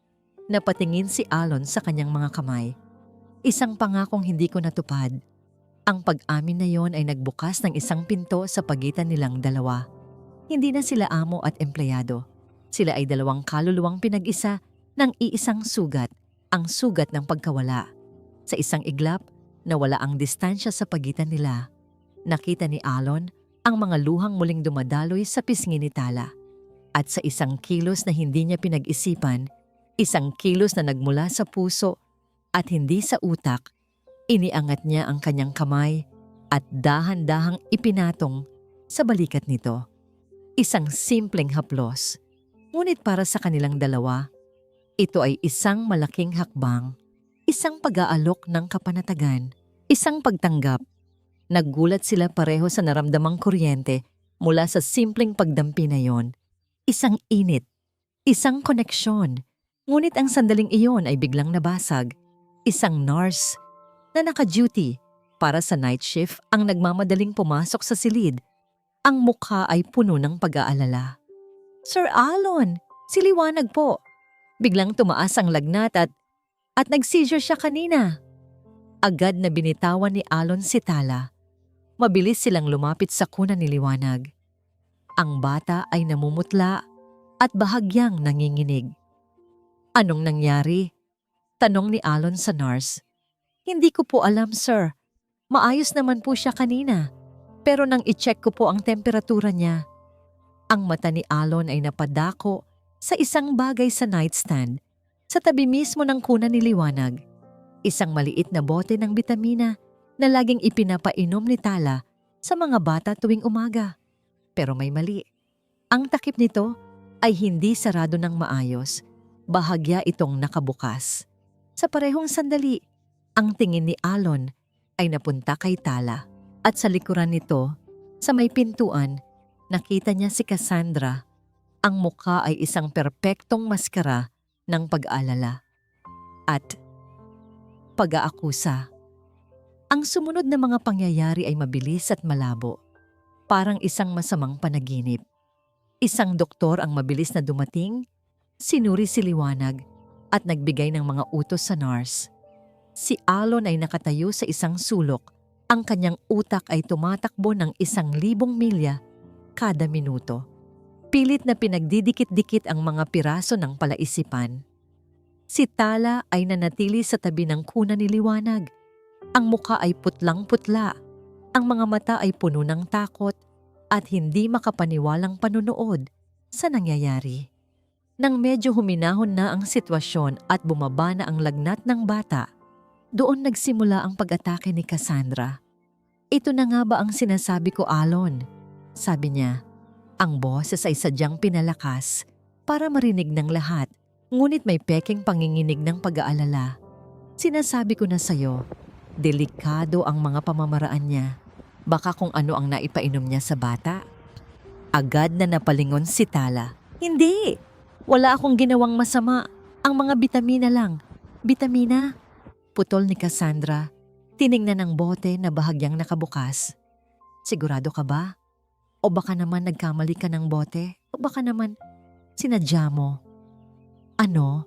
Napatingin si Alon sa kanyang mga kamay. Isang pangakong hindi ko natupad. Ang pag-amin na yon ay nagbukas ng isang pinto sa pagitan nilang dalawa. Hindi na sila amo at empleyado. Sila ay dalawang kaluluwang pinag-isa ng iisang sugat, ang sugat ng pagkawala. Sa isang iglap, nawala ang distansya sa pagitan nila. Nakita ni Alon ang mga luhang muling dumadaloy sa pisngi ni Tala. At sa isang kilos na hindi niya pinag-isipan, isang kilos na nagmula sa puso at hindi sa utak, iniangat niya ang kanyang kamay at dahan-dahang ipinatong sa balikat nito. Isang simpleng haplos. Ngunit para sa kanilang dalawa, ito ay isang malaking hakbang. Isang pag-aalok ng kapanatagan, isang pagtanggap. Naggulat sila pareho sa naramdamang kuryente mula sa simpleng pagdampi na yon. Isang init, isang koneksyon. Ngunit ang sandaling iyon ay biglang nabasag. Isang nurse na naka-duty para sa night shift ang nagmamadaling pumasok sa silid. Ang mukha ay puno ng pag-aalala. Sir Alon, si Liwanag po. Biglang tumaas ang lagnat at nag-seizure siya kanina. Agad na binitawan ni Alon si Tala. Mabilis silang lumapit sa kuna ni Liwanag. Ang bata ay namumutla at bahagyang nanginginig. Anong nangyari? Tanong ni Alon sa nurse. Hindi ko po alam, sir. Maayos naman po siya kanina. Pero nang i-check ko po ang temperatura niya. Ang mata ni Alon ay napadako sa isang bagay sa nightstand. Sa tabi mismo ng kuna ni Liwanag, isang maliit na bote ng bitamina na laging ipinapainom ni Tala sa mga bata tuwing umaga. Pero may mali. Ang takip nito ay hindi sarado ng maayos. Bahagya itong nakabukas. Sa parehong sandali, ang tingin ni Alon ay napunta kay Tala. At sa likuran nito, sa may pintuan, nakita niya si Cassandra. Ang mukha ay isang perpektong maskara ng pag-aalala at pag-aakusa. Ang sumunod na mga pangyayari ay mabilis at malabo, parang isang masamang panaginip. Isang doktor ang mabilis na dumating, sinuri si Liwanag at nagbigay ng mga utos sa nurse. Si Alon ay nakatayo sa isang sulok. Ang kanyang utak ay tumatakbo ng 1,000 milya kada minuto. Pilit na pinagdidikit-dikit ang mga piraso ng palaisipan. Si Tala ay nanatili sa tabi ng kuna ni Liwanag. Ang mukha ay putlang-putla. Ang mga mata ay puno ng takot at hindi makapaniwalang panunood sa nangyayari. Nang medyo huminahon na ang sitwasyon at bumaba na ang lagnat ng bata, doon nagsimula ang pag-atake ni Cassandra. Ito na nga ba ang sinasabi ko, Alon? Sabi niya. Ang boses ay sadyang pinalakas para marinig ng lahat, ngunit may peking panginginig ng pag-aalala. Sinasabi ko na sa'yo, delikado ang mga pamamaraan niya. Baka kung ano ang naipainom niya sa bata. Agad na napalingon si Tala. Hindi! Wala akong ginawang masama. Ang mga bitamina lang. Bitamina? Putol ni Cassandra. Tiningnan ang bote na bahagyang nakabukas. Sigurado ka ba? O baka naman nagkamali ka ng bote? O baka naman sinadya mo? Ano?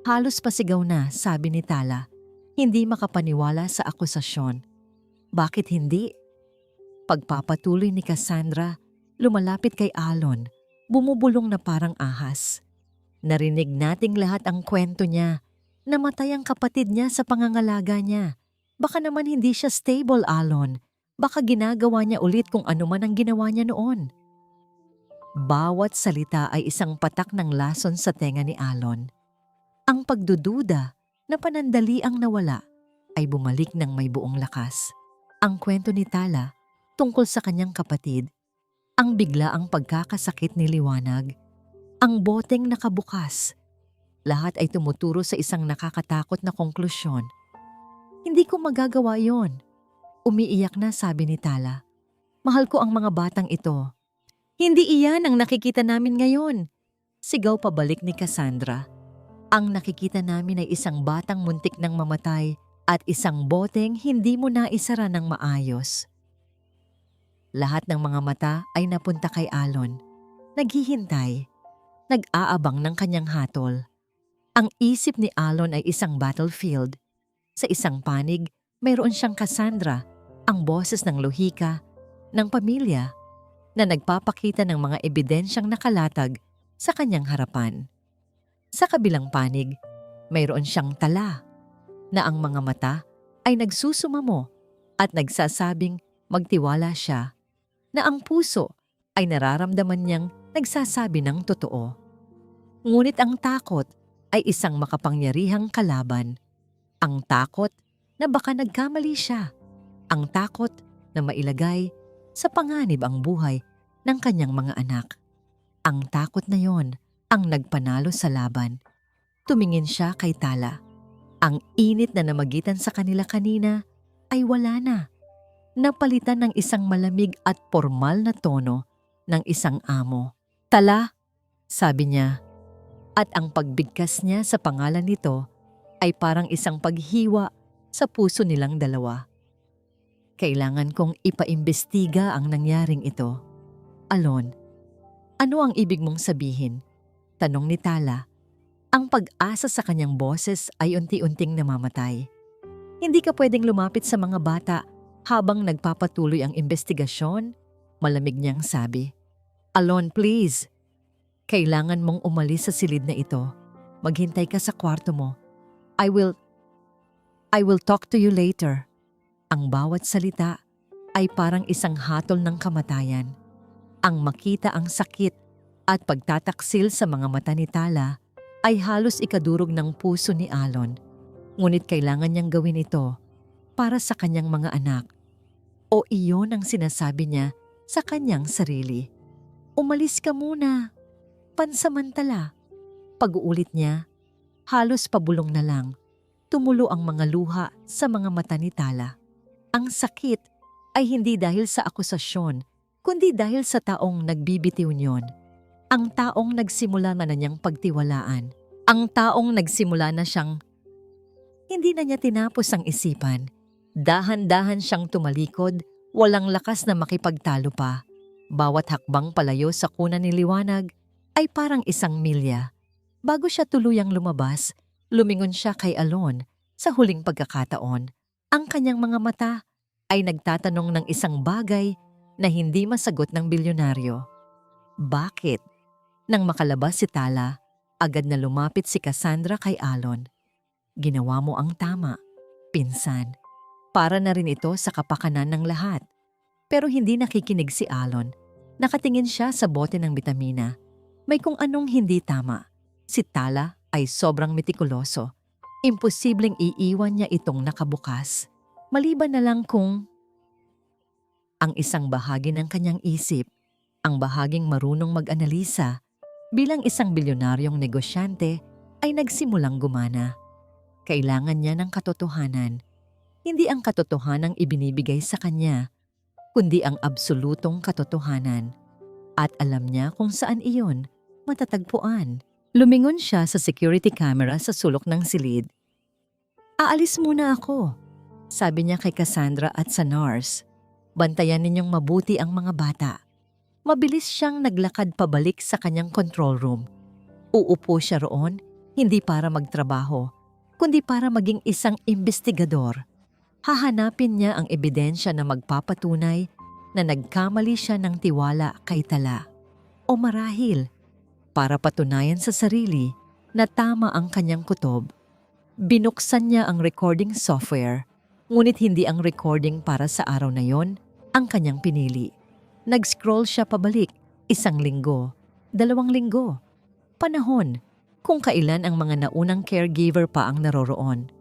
Halos pasigaw na, sabi ni Tala. Hindi makapaniwala sa akusasyon. Bakit hindi? Pagpapatuloy ni Cassandra, lumalapit kay Alon, bumubulong na parang ahas. Narinig nating lahat ang kwento niya. Namatay ang kapatid niya sa pangangalaga niya. Baka naman hindi siya stable, Alon. Baka ginagawa niya ulit kung ano man ang ginawa niya noon. Bawat salita ay isang patak ng lason sa tenga ni Alon. Ang pagdududa na panandaliang nawala ay bumalik ng may buong lakas. Ang kwento ni Tala tungkol sa kanyang kapatid, ang biglaang pagkakasakit ni Liwanag, ang boteng nakabukas. Lahat ay tumuturo sa isang nakakatakot na konklusyon. Hindi ko magagawa yon. Umiiyak na, sabi ni Tala. Mahal ko ang mga batang ito. Hindi iyan ang nakikita namin ngayon. Sigaw pabalik ni Cassandra. Ang nakikita namin ay isang batang muntik ng mamatay at isang boteng hindi mo naisara ng maayos. Lahat ng mga mata ay napunta kay Alon. Naghihintay. Nag-aabang ng kanyang hatol. Ang isip ni Alon ay isang battlefield. Sa isang panig, mayroon siyang Cassandra, ang boses ng lohika, ng pamilya, na nagpapakita ng mga ebidensyang nakalatag sa kanyang harapan. Sa kabilang panig, mayroon siyang Tala, na ang mga mata ay nagsusumamo at nagsasabing magtiwala siya, na ang puso ay nararamdaman niyang nagsasabi ng totoo. Ngunit ang takot ay isang makapangyarihang kalaban. Ang takot na baka nagkamali siya. Ang takot na mailagay sa panganib ang buhay ng kanyang mga anak. Ang takot na yon ang nagpanalo sa laban. Tumingin siya kay Tala. Ang init na namagitan sa kanila kanina ay wala na. Napalitan ng isang malamig at formal na tono ng isang amo. Tala, sabi niya. At ang pagbigkas niya sa pangalan nito ay parang isang paghiwa sa puso nilang dalawa. Kailangan kong ipaimbestiga ang nangyaring ito. Alon, ano ang ibig mong sabihin? Tanong ni Tala. Ang pag-asa sa kanyang boses ay unti-unting namamatay. Hindi ka pwedeng lumapit sa mga bata habang nagpapatuloy ang investigasyon, malamig niyang sabi. Alon, please. Kailangan mong umalis sa silid na ito. Maghintay ka sa kwarto mo. I will talk to you later. Ang bawat salita ay parang isang hatol ng kamatayan. Ang makita ang sakit at pagtataksil sa mga mata ni Tala ay halos ikadurog ng puso ni Alon. Ngunit kailangan niyang gawin ito para sa kanyang mga anak. O iyon ang sinasabi niya sa kanyang sarili. Umalis ka muna. Pansamantala. Pag-uulit niya, halos pabulong na lang. Tumulo ang mga luha sa mga mata ni Tala. Ang sakit ay hindi dahil sa akusasyon, kundi dahil sa taong nagbibitiw niyon. Ang taong nagsimula na niyang pagtiwalaan. Ang taong nagsimula na siyang hindi na niya tinapos ang isipan. Dahan-dahan siyang tumalikod, walang lakas na makipagtalo pa. Bawat hakbang palayo sa kuna ni liwanag ay parang isang milya. Bago siya tuluyang lumabas, lumingon siya kay Alon. Sa huling pagkakataon, ang kanyang mga mata ay nagtatanong ng isang bagay na hindi masagot ng bilyonaryo. Bakit? Nang makalabas si Tala, agad na lumapit si Cassandra kay Alon. Ginawa mo ang tama, pinsan. Para na rin ito sa kapakanan ng lahat. Pero hindi nakikinig si Alon. Nakatingin siya sa bote ng bitamina. May kung anong hindi tama. Si Tala ay sobrang metikuloso. Imposibleng iiwan niya itong nakabukas. Maliban na lang kung ang isang bahagi ng kanyang isip, ang bahaging marunong mag-analisa, bilang isang bilyonaryong negosyante ay nagsimulang gumana. Kailangan niya ng katotohanan. Hindi ang katotohanang ibinibigay sa kanya, kundi ang absolutong katotohanan. At alam niya kung saan iyon matatagpuan. Lumingon siya sa security camera sa sulok ng silid. Aalis muna ako, sabi niya kay Cassandra at sa nurse. Bantayan ninyong mabuti ang mga bata. Mabilis siyang naglakad pabalik sa kanyang control room. Uupo siya roon, hindi para magtrabaho, kundi para maging isang investigador. Hahanapin niya ang ebidensya na magpapatunay na nagkamali siya ng tiwala kay Tala. O marahil, para patunayan sa sarili na tama ang kanyang kutob. Binuksan niya ang recording software, ngunit hindi ang recording para sa araw na yon ang kanyang pinili. Nag-scroll siya pabalik, 1 linggo, 2 linggo. Panahon kung kailan ang mga naunang caregiver pa ang naroroon.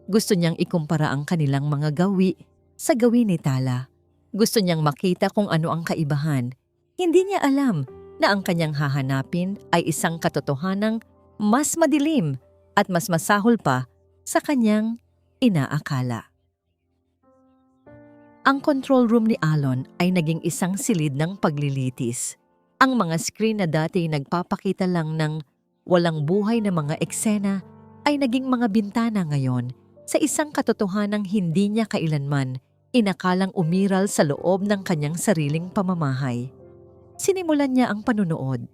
Gusto niyang ikumpara ang kanilang mga gawi sa gawi ni Tala. Gusto niyang makita kung ano ang kaibahan. Hindi niya alam na ang kanyang hahanapin ay isang katotohanang mas madilim at mas masahol pa sa kanyang inaakala. Ang control room ni Alon ay naging isang silid ng paglilitis. Ang mga screen na dati nagpapakita lang ng walang buhay na mga eksena ay naging mga bintana ngayon sa isang katotohanang hindi niya kailanman inakalang umiral sa loob ng kanyang sariling pamamahay. Sinimulan niya ang panunood.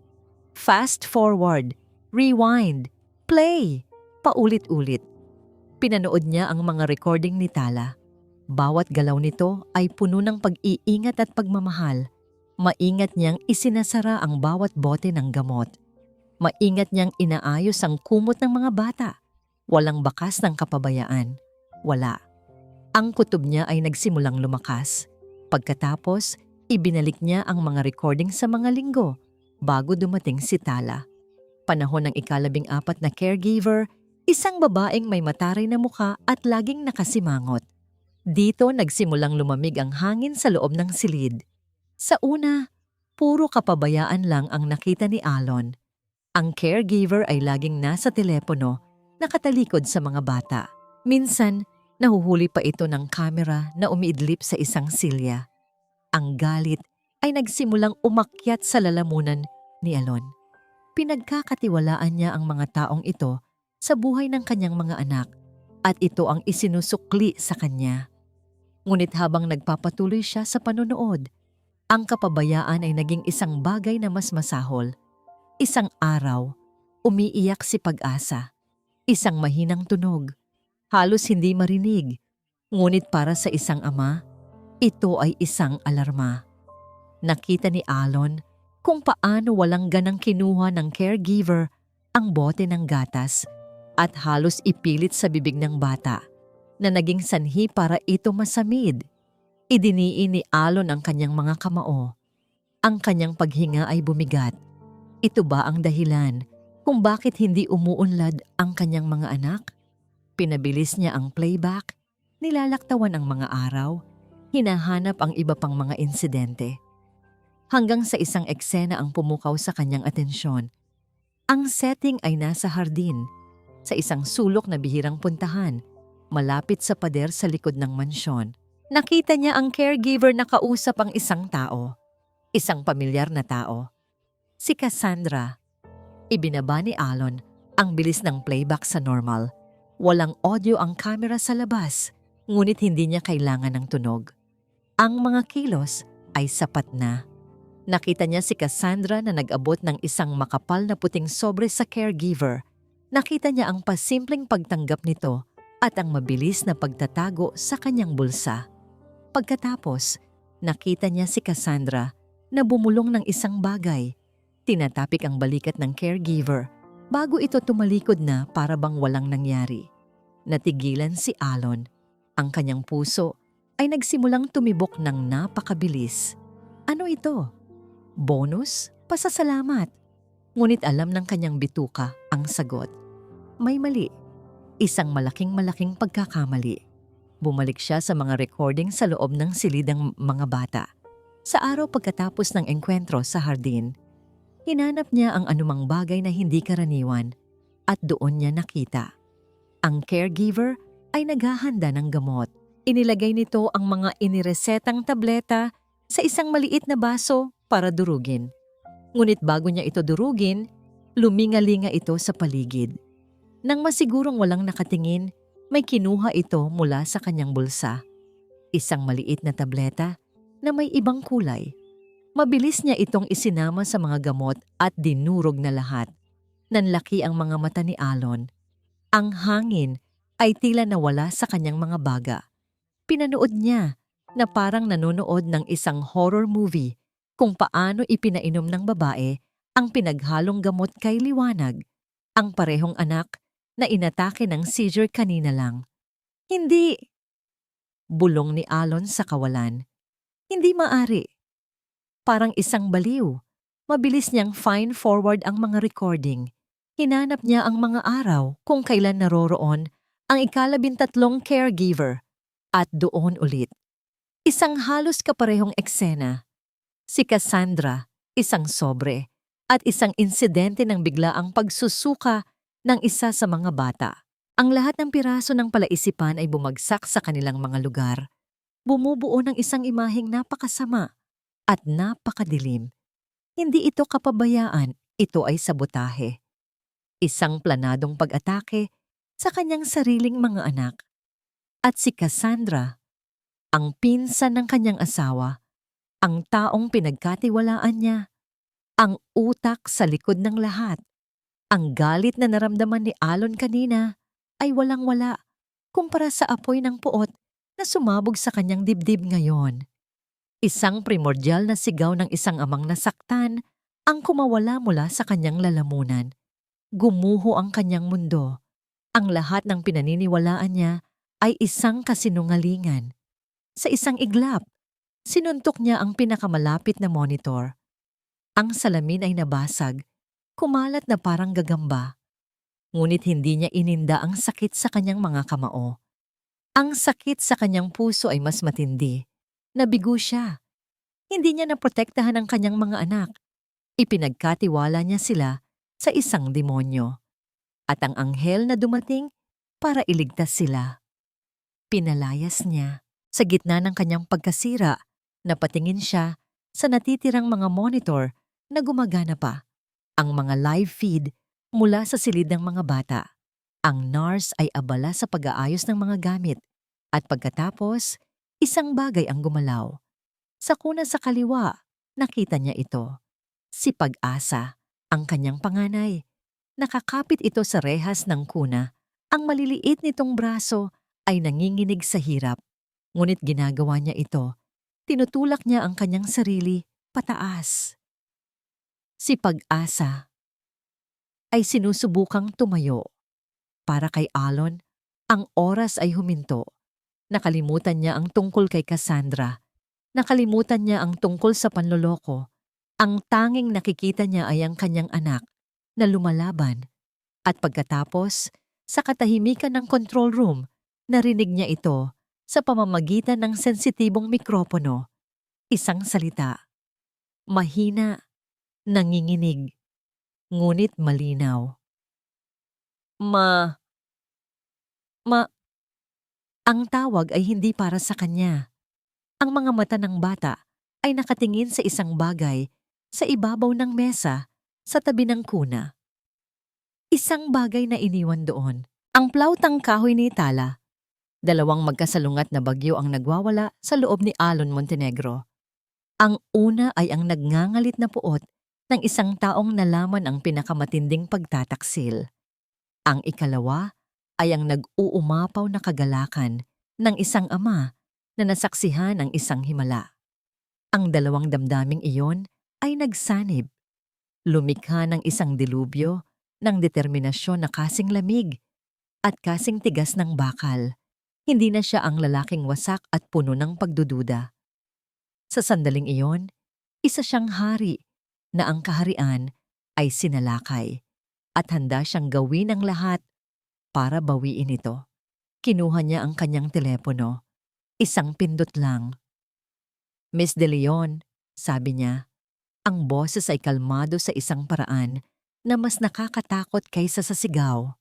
Fast forward, rewind, play, paulit-ulit. Pinanood niya ang mga recording ni Tala. Bawat galaw nito ay puno ng pag-iingat at pagmamahal. Maingat niyang isinasara ang bawat bote ng gamot. Maingat niyang inaayos ang kumot ng mga bata. Walang bakas ng kapabayaan. Wala. Ang kutob niya ay nagsimulang lumakas. Pagkatapos, ibinalik niya ang mga recording sa mga linggo bago dumating si Tala. Panahon ng 14 na caregiver, isang babaeng may mataray na mukha at laging nakasimangot. Dito nagsimulang lumamig ang hangin sa loob ng silid. Sa una, puro kapabayaan lang ang nakita ni Alon. Ang caregiver ay laging nasa telepono, nakatalikod sa mga bata. Minsan, nahuhuli pa ito ng kamera na umiidlip sa isang silya. Ang galit ay nagsimulang umakyat sa lalamunan ni Alon. Pinagkakatiwalaan niya ang mga taong ito sa buhay ng kanyang mga anak at ito ang isinusukli sa kanya. Ngunit habang nagpapatuloy siya sa panonood, ang kapabayaan ay naging isang bagay na mas masahol. Isang araw, umiiyak si Pag-asa. Isang mahinang tunog, halos hindi marinig. Ngunit para sa isang ama, ito ay isang alarma. Nakita ni Alon kung paano walang ganang kinuha ng caregiver ang bote ng gatas at halos ipilit sa bibig ng bata na naging sanhi para ito masamid. Idiniin ni Alon ang kanyang mga kamao. Ang kanyang paghinga ay bumigat. Ito ba ang dahilan kung bakit hindi umuunlad ang kanyang mga anak? Pinabilis niya ang playback. Nilalaktawan ang mga araw, hinahanap ang iba pang mga insidente. Hanggang sa isang eksena ang pumukaw sa kanyang atensyon. Ang setting ay nasa hardin, sa isang sulok na bihirang puntahan, malapit sa pader sa likod ng mansyon. Nakita niya ang caregiver na kausap ang isang tao, isang pamilyar na tao. Si Cassandra. Ibinaba ni Alon ang bilis ng playback sa normal. Walang audio ang camera sa labas, ngunit hindi niya kailangan ng tunog. Ang mga kilos ay sapat na. Nakita niya si Cassandra na nag-abot ng isang makapal na puting sobre sa caregiver. Nakita niya ang pasimpleng pagtanggap nito at ang mabilis na pagtatago sa kanyang bulsa. Pagkatapos, nakita niya si Cassandra na bumulong ng isang bagay. Tinatapik ang balikat ng caregiver bago ito tumalikod na para bang walang nangyari. Natigilan si Alon. Ang kanyang puso ay nagsimulang tumibok ng napakabilis. Ano ito? Bonus? Pasasalamat. Ngunit alam ng kanyang bituka ang sagot. May mali. Isang malaking pagkakamali. Bumalik siya sa mga recording sa loob ng silidang mga bata. Sa araw pagkatapos ng engkwentro sa hardin, hinanap niya ang anumang bagay na hindi karaniwan at doon niya nakita. Ang caregiver ay naghahanda ng gamot. Inilagay nito ang mga iniresetang tableta sa isang maliit na baso para durugin. Ngunit bago niya ito durugin, luminga-linga ito sa paligid. Nang masigurong walang nakatingin, may kinuha ito mula sa kanyang bulsa. Isang maliit na tableta na may ibang kulay. Mabilis niya itong isinama sa mga gamot at dinurog na lahat. Nanlaki ang mga mata ni Alon. Ang hangin ay tila nawala sa kanyang mga baga. Pinanood niya na parang nanonood ng isang horror movie kung paano ipinainom ng babae ang pinaghalong gamot kay liwanag, ang parehong anak na inatake ng seizure kanina lang. Hindi! Bulong ni Alon sa kawalan. Hindi maari. Parang isang baliw. Mabilis niyang fine forward ang mga recording. Hinanap niya ang mga araw kung kailan naroroon ang ika-13 caregiver at doon ulit. Isang halos kaparehong eksena. Si Cassandra, isang sobre, at isang insidente ng biglaang pagsusuka ng isa sa mga bata. Ang lahat ng piraso ng palaisipan ay bumagsak sa kanilang mga lugar. Bumubuo ng isang imaheng napakasama at napakadilim. Hindi ito kapabayaan, ito ay sabotahe. Isang planadong pag-atake sa kanyang sariling mga anak. At si Cassandra, ang pinsan ng kanyang asawa, ang taong pinagkatiwalaan niya, ang utak sa likod ng lahat. Ang galit na naramdaman ni Alon kanina ay walang-wala kumpara sa apoy ng puot na sumabog sa kanyang dibdib ngayon. Isang primordial na sigaw ng isang amang nasaktan ang kumawala mula sa kanyang lalamunan. Gumuho ang kanyang mundo. Ang lahat ng pinaniniwalaan niya ay isang kasinungalingan. Sa isang iglap, sinuntok niya ang pinakamalapit na monitor. Ang salamin ay nabasag, kumalat na parang gagamba. Ngunit hindi niya ininda ang sakit sa kanyang mga kamao. Ang sakit sa kanyang puso ay mas matindi. Nabigo siya. Hindi niya naprotektahan ang kanyang mga anak. Ipinagkatiwala niya sila sa isang demonyo. At ang anghel na dumating para iligtas sila. Pinalayas niya. Sa gitna ng kanyang pagkasira, napatingin siya sa natitirang mga monitor na gumagana pa. Ang mga live feed mula sa silid ng mga bata. Ang nurse ay abala sa pag-aayos ng mga gamit. At pagkatapos, isang bagay ang gumalaw. Sa kuna sa kaliwa, nakita niya ito. Si Pag-asa, ang kanyang panganay. Nakakapit ito sa rehas ng kuna. Ang maliliit nitong braso ay nanginginig sa hirap. Ngunit ginagawa niya ito. Tinutulak niya ang kanyang sarili pataas. Si Pag-asa ay sinusubukang tumayo. Para kay Alon, ang oras ay huminto. Nakalimutan niya ang tungkol kay Cassandra. Nakalimutan niya ang tungkol sa panloloko. Ang tanging nakikita niya ay ang kanyang anak na lumalaban. At pagkatapos, sa katahimikan ng control room, narinig niya ito sa pamamagitan ng sensitibong mikropono. Isang salita, mahina, nanginginig, ngunit malinaw. Ma, ma, ang tawag ay hindi para sa kanya. Ang mga mata ng bata ay nakatingin sa isang bagay sa ibabaw ng mesa sa tabi ng kuna. Isang bagay na iniwan doon. Ang plautang kahoy ni Tala. Dalawang magkasalungat na bagyo ang nagwawala sa loob ni Alon Montenegro. Ang una ay ang nagngangalit na puot ng isang taong nalaman ang pinakamatinding pagtataksil. Ang ikalawa ay ang nag-uumapaw na kagalakan ng isang ama na nasaksihan ang isang himala. Ang dalawang damdaming iyon ay nagsanib. Lumikha ng isang dilubyo ng determinasyon na kasing lamig at kasing tigas ng bakal. Hindi na siya ang lalaking wasak at puno ng pagdududa. Sa sandaling iyon, isa siyang hari na ang kaharian ay sinalakay at handa siyang gawin ang lahat para bawiin ito. Kinuha niya ang kanyang telepono. Isang pindot lang. Miss De Leon, sabi niya, ang boses ay kalmado sa isang paraan na mas nakakatakot kaysa sa sigaw.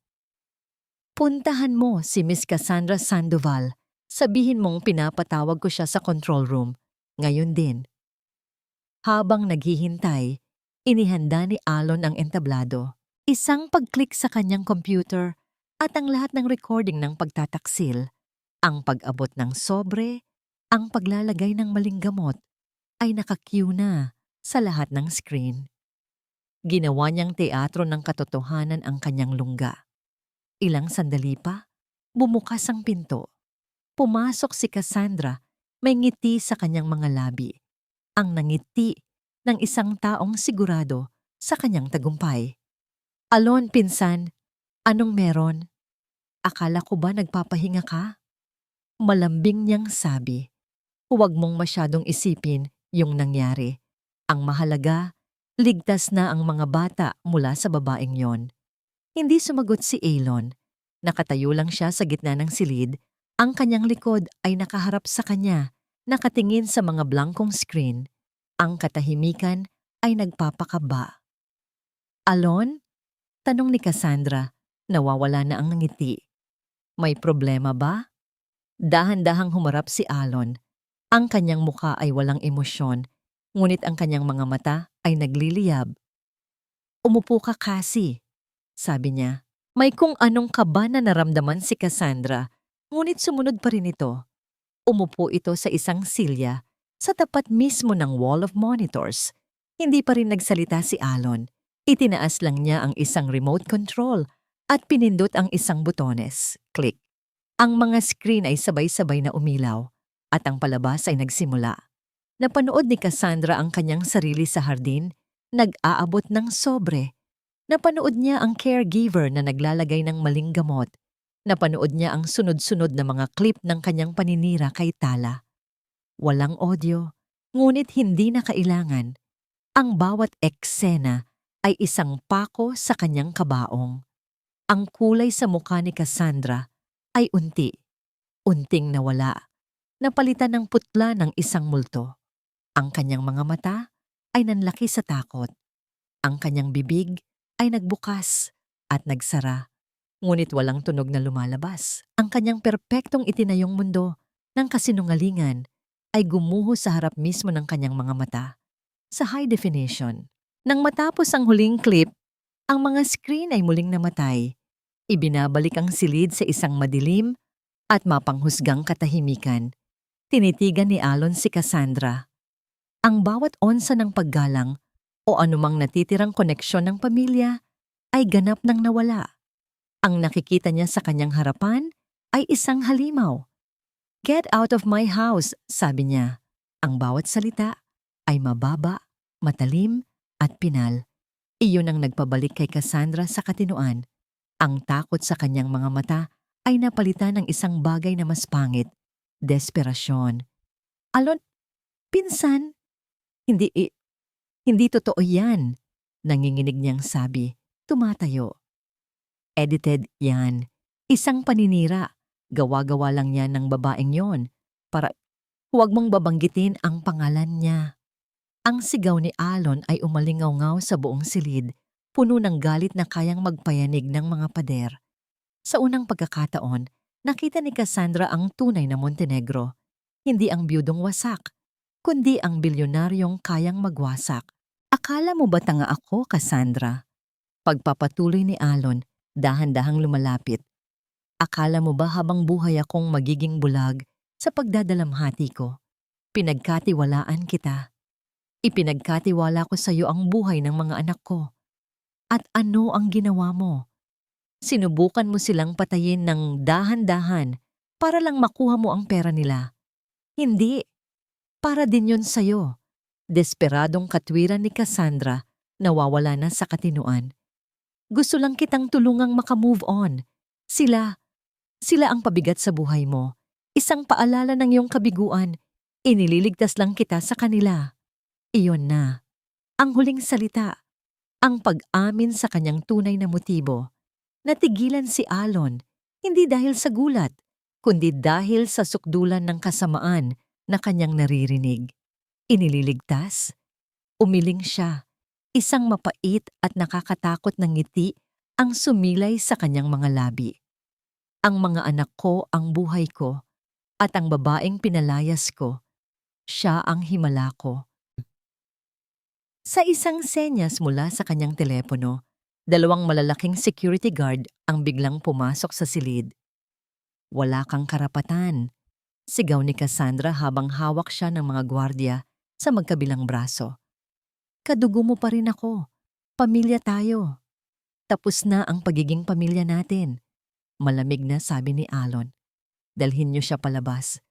Puntahan mo si Miss Cassandra Sandoval. Sabihin mong pinapatawag ko siya sa control room. Ngayon din. Habang naghihintay, inihanda ni Alon ang entablado. Isang pag-click sa kanyang computer at ang lahat ng recording ng pagtataksil. Ang pag-abot ng sobre, ang paglalagay ng maling gamot ay naka-cue na sa lahat ng screen. Ginawa niyang teatro ng katotohanan ang kanyang lungga. Ilang sandali pa, bumukas ang pinto. Pumasok si Cassandra, may ngiti sa kanyang mga labi. Ang nangiti ng isang taong sigurado sa kanyang tagumpay. Alon, pinsan, anong meron? Akala ko ba nagpapahinga ka? Malambing niyang sabi. Huwag mong masyadong isipin yung nangyari. Ang mahalaga, ligtas na ang mga bata mula sa babaeng yon. Hindi sumagot si Alon. Nakatayo lang siya sa gitna ng silid. Ang kanyang likod ay nakaharap sa kanya, nakatingin sa mga blankong screen. Ang katahimikan ay nagpapakaba. Alon? Tanong ni Cassandra. Nawawala na ang ngiti. May problema ba? Dahan-dahang humarap si Alon. Ang kanyang muka ay walang emosyon, ngunit ang kanyang mga mata ay nagliliyab. Umupo ka, Cassie, sabi niya. May kung anong kaba na naramdaman si Cassandra, ngunit sumunod pa rin ito. Umupo ito sa isang silya, sa tapat mismo ng wall of monitors. Hindi pa rin nagsalita si Alon. Itinaas lang niya ang isang remote control at pinindot ang isang butones. Click. Ang mga screen ay sabay-sabay na umilaw at ang palabas ay nagsimula. Napanood ni Cassandra ang kanyang sarili sa hardin, nag-aabot ng sobre. Napanood niya ang caregiver na naglalagay ng maling gamot. Napanood niya ang sunod-sunod na mga clip ng kanyang paninira kay Tala. Walang audio, ngunit hindi na kailangan. Ang bawat eksena ay isang pako sa kanyang kabaong. Ang kulay sa mukha ni Cassandra ay unting nawala. Napalitan ng putla ng isang multo. Ang kanyang mga mata ay nanlaki sa takot. Ang kanyang bibig ay nagbukas at nagsara. Ngunit walang tunog na lumalabas. Ang kanyang perpektong itinayong mundo ng kasinungalingan ay gumuho sa harap mismo ng kanyang mga mata. Sa high definition. Nang matapos ang huling clip, ang mga screen ay muling namatay. Ibinabalik ang silid sa isang madilim at mapanghusgang katahimikan. Tinitigan ni Alon si Cassandra. Ang bawat onsa ng paggalang o anumang natitirang koneksyon ng pamilya ay ganap nang nawala. Ang nakikita niya sa kanyang harapan ay isang halimaw. Get out of my house, sabi niya. Ang bawat salita ay mababa, matalim at pinal. Iyon ang nagpabalik kay Cassandra sa katinoan. Ang takot sa kanyang mga mata ay napalitan ng isang bagay na mas pangit, desperasyon. Alon, pinsan, hindi totoo yan, nanginginig niyang sabi, tumatayo. Edited yan, isang paninira Gawa-gawa lang yan ng babaeng yon para huwag mong babanggitin ang pangalan niya. Ang sigaw ni Alon ay umalingaw-ngaw sa buong silid, puno ng galit na kayang magpayanig ng mga pader. Sa unang pagkakataon, nakita ni Cassandra ang tunay na Montenegro. Hindi ang biyudong wasak, kundi ang bilyonaryong kayang magwasak. Akala mo ba tanga ako, Cassandra? Pagpapatuloy ni Alon, dahan-dahang lumalapit. Akala mo ba habang buhay akong magiging bulag sa pagdadalamhati ko? Pinagkatiwalaan kita. Ipinagkatiwala ko sa iyo ang buhay ng mga anak ko. At ano ang ginawa mo? Sinubukan mo silang patayin ng dahan-dahan para lang makuha mo ang pera nila. Hindi, para din yun sa'yo. Desperadong katwiran ni Cassandra, nawawala na sa katinuan. Gusto lang kitang tulungang makamove on. Sila ang pabigat sa buhay mo. Isang paalala ng iyong kabiguan. Inililigtas lang kita sa kanila. Iyon na. Ang huling salita. Ang pag-amin sa kanyang tunay na motibo. Natigilan si Alon, hindi dahil sa gulat, kundi dahil sa sukdulan ng kasamaan na kanyang naririnig. Inililigtas? Umiling siya. Isang mapait at nakakatakot na ngiti ang sumilay sa kanyang mga labi. Ang mga anak ko ang buhay ko, at ang babaeng pinalayas ko, siya ang himala ko. Sa isang senyas mula sa kanyang telepono, 2 malalaking security guard ang biglang pumasok sa silid. Wala kang karapatan, sigaw ni Cassandra habang hawak siya ng mga gwardya sa magkabilang braso. Kadugo mo pa rin ako. Pamilya tayo. Tapos na ang pagiging pamilya natin. Malamig na sabi ni Alon. Dalhin niyo siya palabas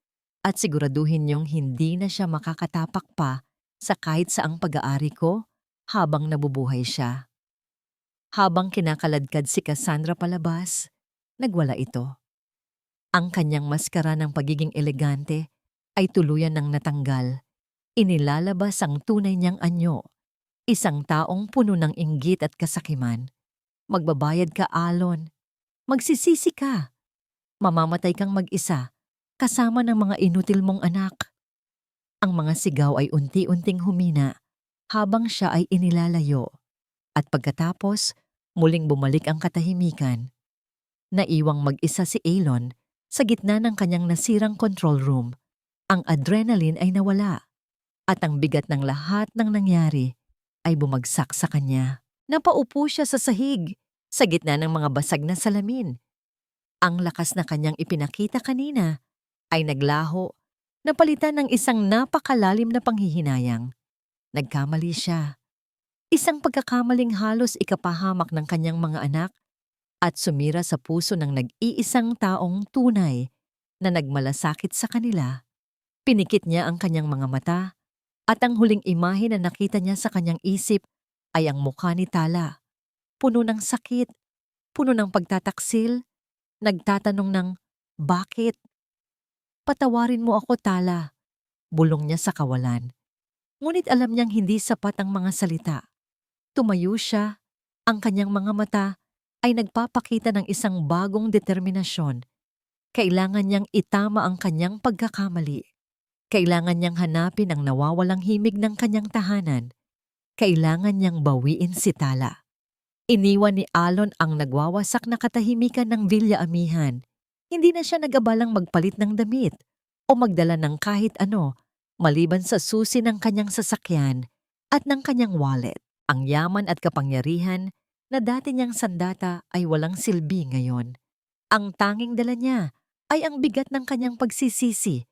at siguraduhin niyong hindi na siya makakatapak pa sa kahit saang pag-aari ko habang nabubuhay siya. Habang kinakaladkad si Cassandra palabas, nagwala ito. Ang kanyang maskara ng pagiging elegante ay tuluyan ng natanggal. Inilalabas ang tunay niyang anyo, isang taong puno ng inggit at kasakiman. Magbabayad ka, Alon. Magsisisi ka. Mamamatay kang mag-isa, kasama ng mga inutil mong anak. Ang mga sigaw ay unti-unting humina habang siya ay inilalayo. At pagkatapos, muling bumalik ang katahimikan. Naiwang mag-isa si Alon sa gitna ng kanyang nasirang control room. Ang adrenaline ay nawala at ang bigat ng lahat ng nangyari ay bumagsak sa kanya. Napaupo siya sa sahig sa gitna ng mga basag na salamin. Ang lakas na kanyang ipinakita kanina ay naglaho, napalitan ng isang napakalalim na panghihinayang. Nagkamali siya. Isang pagkakamaling halos ikapahamak ng kanyang mga anak at sumira sa puso ng nag-iisang taong tunay na nagmalasakit sa kanila. Pinikit niya ang kanyang mga mata at ang huling imahe na nakita niya sa kanyang isip ay ang mukha ni Tala. Puno ng sakit, puno ng pagtataksil, nagtatanong ng, bakit? Patawarin mo ako, Tala. Bulong niya sa kawalan. Ngunit alam niyang hindi sapat ang mga salita. Tumayo siya, ang kanyang mga mata ay nagpapakita ng isang bagong determinasyon. Kailangan niyang itama ang kanyang pagkakamali. Kailangan niyang hanapin ang nawawalang himig ng kanyang tahanan. Kailangan niyang bawiin si Tala. Iniwan ni Alon ang nagwawasak na katahimikan ng Villa Amihan. Hindi na siya nag-abalang magpalit ng damit o magdala ng kahit ano maliban sa susi ng kanyang sasakyan at ng kanyang wallet. Ang yaman at kapangyarihan na dati niyang sandata ay walang silbi ngayon. Ang tanging dala niya ay ang bigat ng kanyang pagsisisi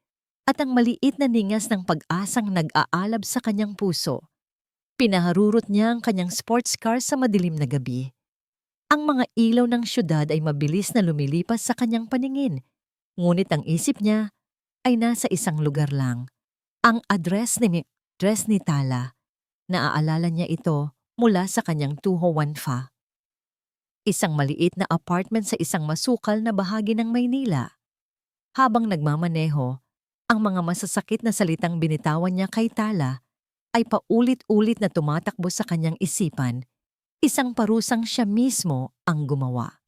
at ang maliit na ningas ng pag-asang nag-aalab sa kanyang puso. Pinaharurot niya ang kanyang sports car sa madilim na gabi. Ang mga ilaw ng syudad ay mabilis na lumilipas sa kanyang paningin, ngunit ang isip niya ay nasa isang lugar lang. Ang address ni Tala. Naaalala niya ito mula sa kanyang Tuho-Wanfa. Isang maliit na apartment sa isang masukal na bahagi ng Maynila. Habang nagmamaneho, ang mga masasakit na salitang binitawan niya kay Tala ay paulit-ulit na tumatakbo sa kanyang isipan. Isang parusang siya mismo ang gumawa.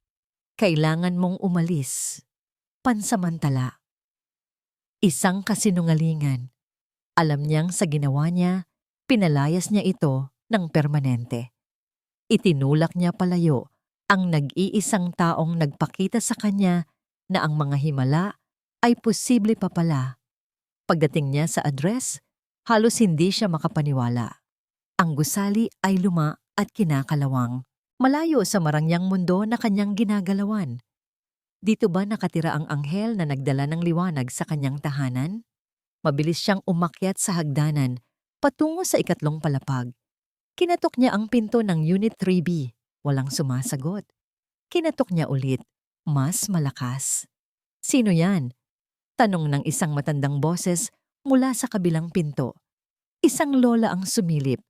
Kailangan mong umalis. pansamantala. Isang kasinungalingan. Alam niyang sa ginawa niya, pinalayas niya ito ng permanente. Itinulak niya palayo ang nag-iisang taong nagpakita sa kanya na ang mga himala ay posible pa pala. Pagdating niya sa address, halos hindi siya makapaniwala. Ang gusali ay luma at kinakalawang, malayo sa marangyang mundo na kanyang ginagalawan. Dito ba nakatira ang anghel na nagdala ng liwanag sa kanyang tahanan? Mabilis siyang umakyat sa hagdanan, patungo sa ikatlong palapag. Kinatok niya ang pinto ng Unit 3B. Walang sumasagot. Kinatok niya ulit, mas malakas. Sino yan? Tanong ng isang matandang boses mula sa kabilang pinto. Isang lola ang sumilip.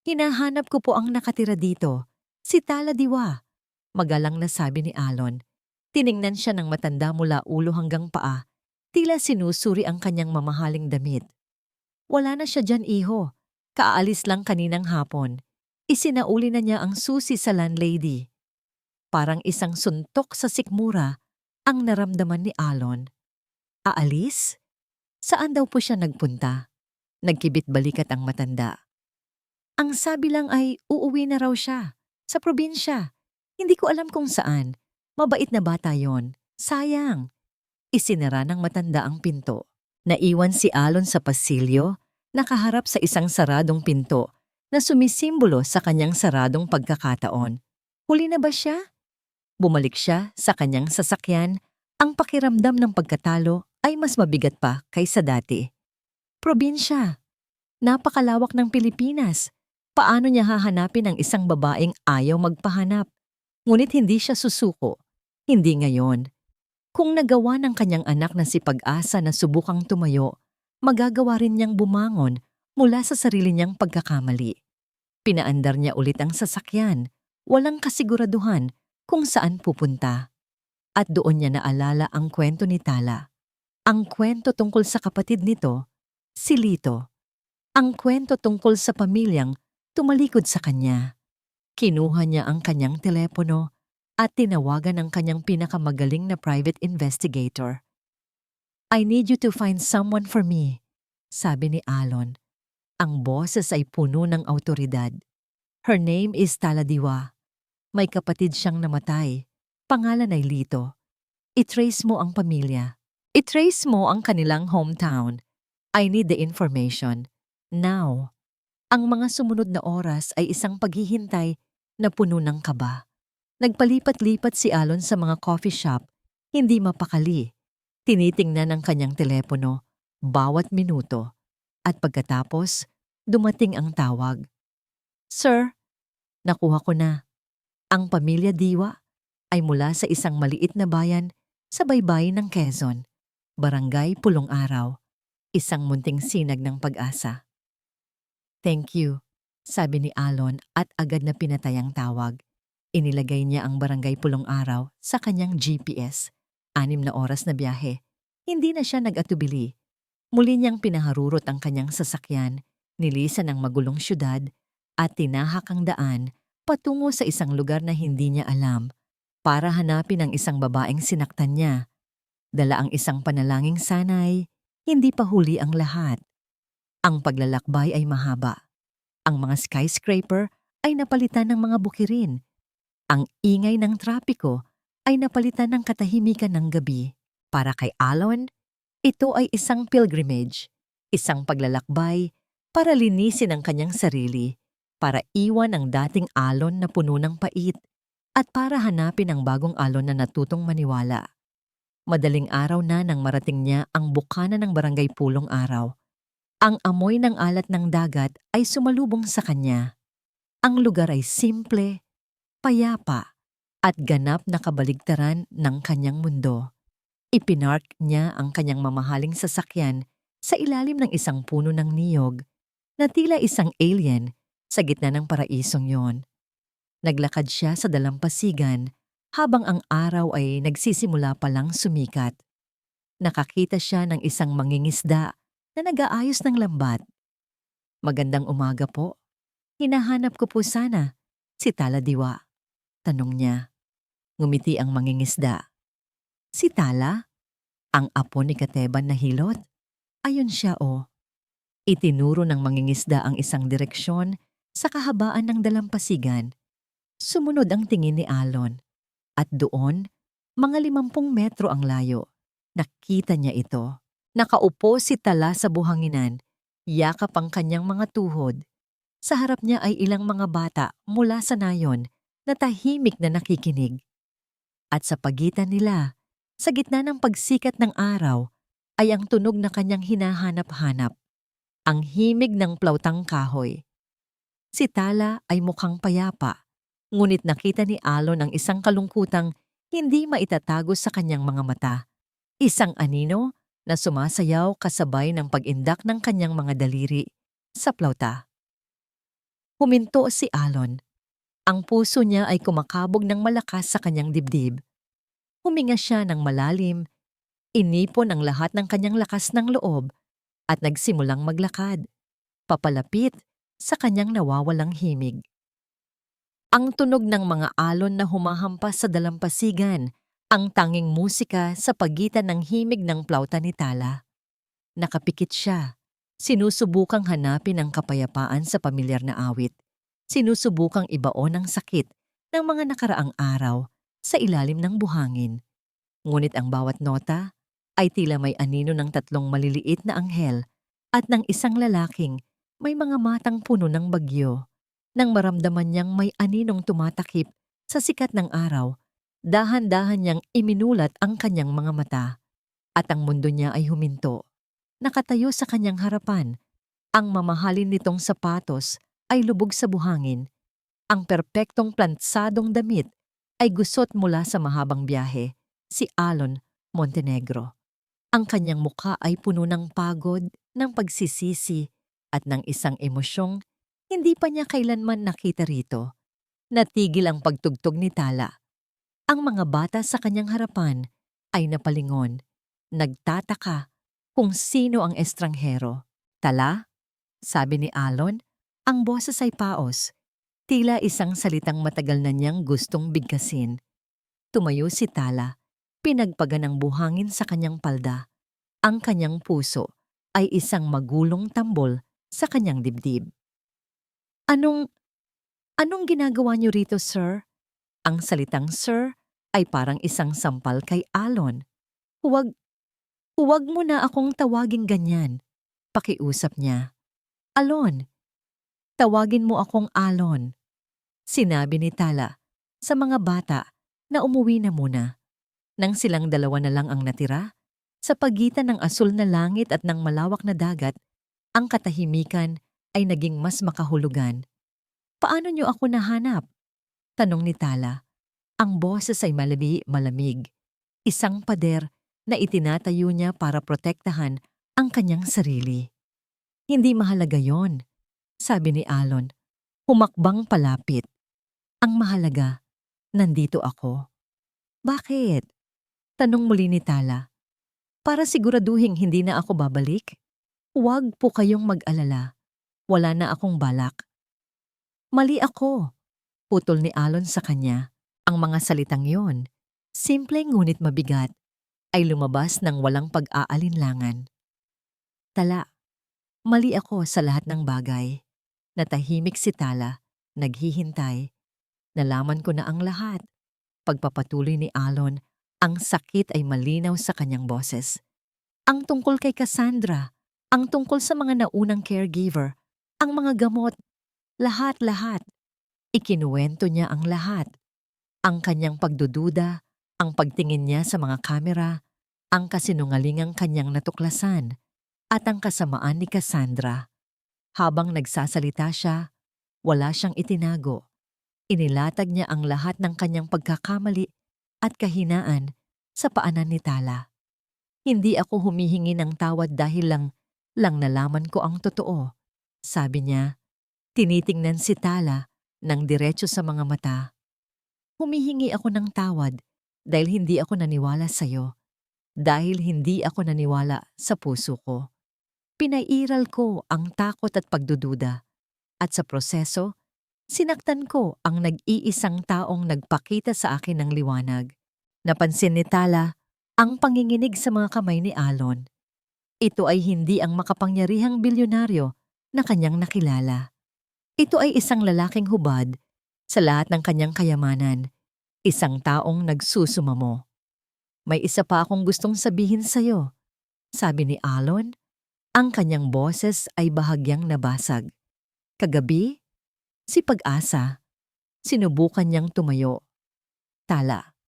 Hinahanap ko po ang nakatira dito. Si Tala Diwa. Magalang na sabi ni Alon. Tiningnan siya ng matanda mula ulo hanggang paa. Tila sinusuri ang kanyang mamahaling damit. Wala na siya dyan, iho. Kaalis lang kaninang hapon. Isinauli na niya ang susi sa landlady. Parang isang suntok sa sikmura ang naramdaman ni Alon. Aalis? Saan daw po siya nagpunta? Nagkibit balikat ang matanda. Ang sabi lang ay uuwi na raw siya. Sa probinsya. Hindi ko alam kung saan. Mabait na bata yon. Sayang. Isinara ng matanda ang pinto. Naiwan si Alon sa pasilyo, nakaharap sa isang saradong pinto na sumisimbolo sa kanyang saradong pagkakataon. Huli na ba siya? Bumalik siya sa kanyang sasakyan. Ang pakiramdam ng pagkatalo ay mas mabigat pa kaysa dati. Probinsya. Napakalawak ng Pilipinas. Paano niya hahanapin ang isang babaeng ayaw magpahanap? Ngunit hindi siya susuko. Hindi ngayon. Kung nagawa ng kanyang anak na si Pag-asa na subukang tumayo, magagawa rin niyang bumangon mula sa sarili niyang pagkakamali. Pinaandar niya ulit ang sasakyan, walang kasiguraduhan kung saan pupunta. At doon niya naalala ang kwento ni Tala. Ang kwento tungkol sa kapatid nito, si Lito. Ang kwento tungkol sa pamilyang tumalikod sa kanya. Kinuha niya ang kanyang telepono at tinawagan ang kanyang pinakamagaling na private investigator. I need you to find someone for me, sabi ni Alon. Ang boses ay puno ng awtoridad. Her name is Tala Diwa. May kapatid siyang namatay. Pangalan ay Lito. I-trace mo ang pamilya. I-trace mo ang kanilang hometown. I need the information. Now. Ang mga sumunod na oras ay isang paghihintay na puno ng kaba. Nagpalipat-lipat si Alon sa mga coffee shop, hindi mapakali. Tinitingnan ang kanyang telepono, bawat minuto. At pagkatapos, dumating ang tawag. Sir, nakuha ko na. Ang pamilya Diwa ay mula sa isang maliit na bayan sa baybayin ng Quezon, Barangay Pulong Araw, isang munting sinag ng Pag-asa. Thank you, sabi ni Alon at agad na pinatay ang tawag. Inilagay niya ang Barangay Pulong Araw sa kanyang GPS. 6 na oras na biyahe. Hindi na siya nag-atubili. Muli niyang pinaharurot ang kanyang sasakyan, nilisan ang magulong syudad, at tinahak ang daan patungo sa isang lugar na hindi niya alam para hanapin ang isang babaeng sinaktan niya. Dala ang isang panalangin sanay, hindi pa huli ang lahat. Ang paglalakbay ay mahaba. Ang mga skyscraper ay napalitan ng mga bukirin. Ang ingay ng trapiko ay napalitan ng katahimikan ng gabi. Para kay Alon, ito ay isang pilgrimage, isang paglalakbay para linisin ang kanyang sarili, para iwan ang dating Alon na puno ng pait, at para hanapin ang bagong Alon na natutong maniwala. Madaling araw na nang marating niya ang bukana ng Barangay Pulong Araw. Ang amoy ng alat ng dagat ay sumalubong sa kanya. Ang lugar ay simple, payapa, at ganap na kabaligtaran ng kanyang mundo. Ipinark niya ang kanyang mamahaling sasakyan sa ilalim ng isang puno ng niyog na tila isang alien sa gitna ng paraisong yon. Naglakad siya sa dalampasigan habang ang araw ay nagsisimula palang sumikat. Nakakita siya ng isang mangingisda na nag-aayos ng lambat. Magandang umaga po. Hinahanap ko po sana si Tala Diwa. Tanong niya. Ngumiti ang mangingisda. Si Tala? Ang apo ni Kateban na hilot? Ayun siya o. Itinuro ng mangingisda ang isang direksyon sa kahabaan ng dalampasigan. Sumunod ang tingin ni Alon. At doon, mga 50 metro ang layo. Nakita niya ito. Nakaupo si Tala sa buhanginan. Yakap ang kanyang mga tuhod. Sa harap niya ay ilang mga bata mula sa nayon na tahimik na nakikinig. At sa pagitan nila, sa gitna ng pagsikat ng araw, ay ang tunog na kanyang hinahanap-hanap. Ang himig ng plautang kahoy. Si Tala ay mukhang payapa, ngunit nakita ni Alon ang isang kalungkutang hindi maitatago sa kanyang mga mata. Isang anino na sumasayaw kasabay ng pag-indak ng kanyang mga daliri sa plauta. Huminto si Alon. Ang puso niya ay kumakabog ng malakas sa kanyang dibdib. Huminga siya ng malalim, inipon ang lahat ng kanyang lakas ng loob at nagsimulang maglakad, papalapit sa kanyang nawawalang himig. Ang tunog ng mga alon na humahampas sa dalampasigan, ang tanging musika sa pagitan ng himig ng plauta ni Tala. Nakapikit siya. Sinusubukang hanapin ang kapayapaan sa pamilyar na awit. Sinusubukang ibaon ang sakit ng mga nakaraang araw sa ilalim ng buhangin. Ngunit ang bawat nota ay tila may anino ng 3 maliliit na anghel at ng isang lalaking may mga matang puno ng bagyo. Nang maramdaman niyang may aninong tumatakip sa sikat ng araw, dahan-dahan niyang iminulat ang kanyang mga mata at ang mundo niya ay huminto. Nakatayo sa kanyang harapan. Ang mamahalin nitong sapatos ay lubog sa buhangin. Ang perpektong plantsadong damit ay gusot mula sa mahabang biyahe, si Alon Montenegro. Ang kanyang mukha ay puno ng pagod, ng pagsisisi, at ng isang emosyong hindi pa niya kailanman nakita rito. Natigil ang pagtugtog ni Tala. Ang mga bata sa kanyang harapan ay napalingon, nagtataka kung sino ang estranghero. Tala? Sabi ni Alon, ang boses ay paos. Tila isang salitang matagal na niyang gustong bigkasin. Tumayo si Tala, pinagpagan ng buhangin sa kanyang palda. Ang kanyang puso ay isang magulong tambol sa kanyang dibdib. Anong ginagawa niyo rito, sir? Ang salitang sir ay parang isang sampal kay Alon. Huwag mo na akong tawaging ganyan. Pakiusap niya. Alon, tawagin mo akong Alon. Sinabi ni Tala sa mga bata na umuwi na muna. Nang silang 2 na lang ang natira, sa pagitan ng asul na langit at ng malawak na dagat, ang katahimikan ay naging mas makahulugan. Paano niyo ako nahanap? Tanong ni Tala. Ang boses ay malamig. Isang pader na itinatayo niya para protektahan ang kanyang sarili. Hindi mahalaga yon, sabi ni Alon. Humakbang palapit. Ang mahalaga, nandito ako. Bakit? Tanong muli ni Tala. Para siguraduhin hindi na ako babalik? Huwag po kayong mag-alala. Wala na akong balak. Mali ako, putol ni Alon sa kanya. Ang mga salitang yon, simple ngunit mabigat, ay lumabas ng walang pag-aalinlangan. Tala, mali ako sa lahat ng bagay. Natahimik si Tala, naghihintay. Nalaman ko na ang lahat. Pagpapatuloy ni Alon, ang sakit ay malinaw sa kanyang boses. Ang tungkol kay Cassandra, ang tungkol sa mga naunang caregiver, ang mga gamot, lahat-lahat. Ikinuwento niya ang lahat. Ang kanyang pagdududa, ang pagtingin niya sa mga kamera, ang kasinungalingang kanyang natuklasan, at ang kasamaan ni Cassandra. Habang nagsasalita siya, wala siyang itinago. Inilatag niya ang lahat ng kanyang pagkakamali at kahinaan sa paanan ni Tala. Hindi ako humihingi ng tawad dahil lang nalaman ko ang totoo. Sabi niya, tinitingnan si Tala ng diretso sa mga mata. Humihingi ako ng tawad dahil hindi ako naniwala sa'yo. Dahil hindi ako naniwala sa puso ko. Pinairal ko ang takot at pagdududa. At sa proseso, sinaktan ko ang nag-iisang taong nagpakita sa akin ng liwanag. Napansin ni Tala Ang panginginig sa mga kamay ni Alon. Ito ay hindi ang makapangyarihang bilyonaryo na kanyang nakilala. Ito ay isang lalaking hubad sa lahat ng kanyang kayamanan, isang taong nagsusumamo. May isa pa akong gustong sabihin sa'yo, sabi ni Alon. Ang kanyang boses ay bahagyang nabasag. Kagabi, si Pag-asa, sinubukan niyang tumayo. Tala,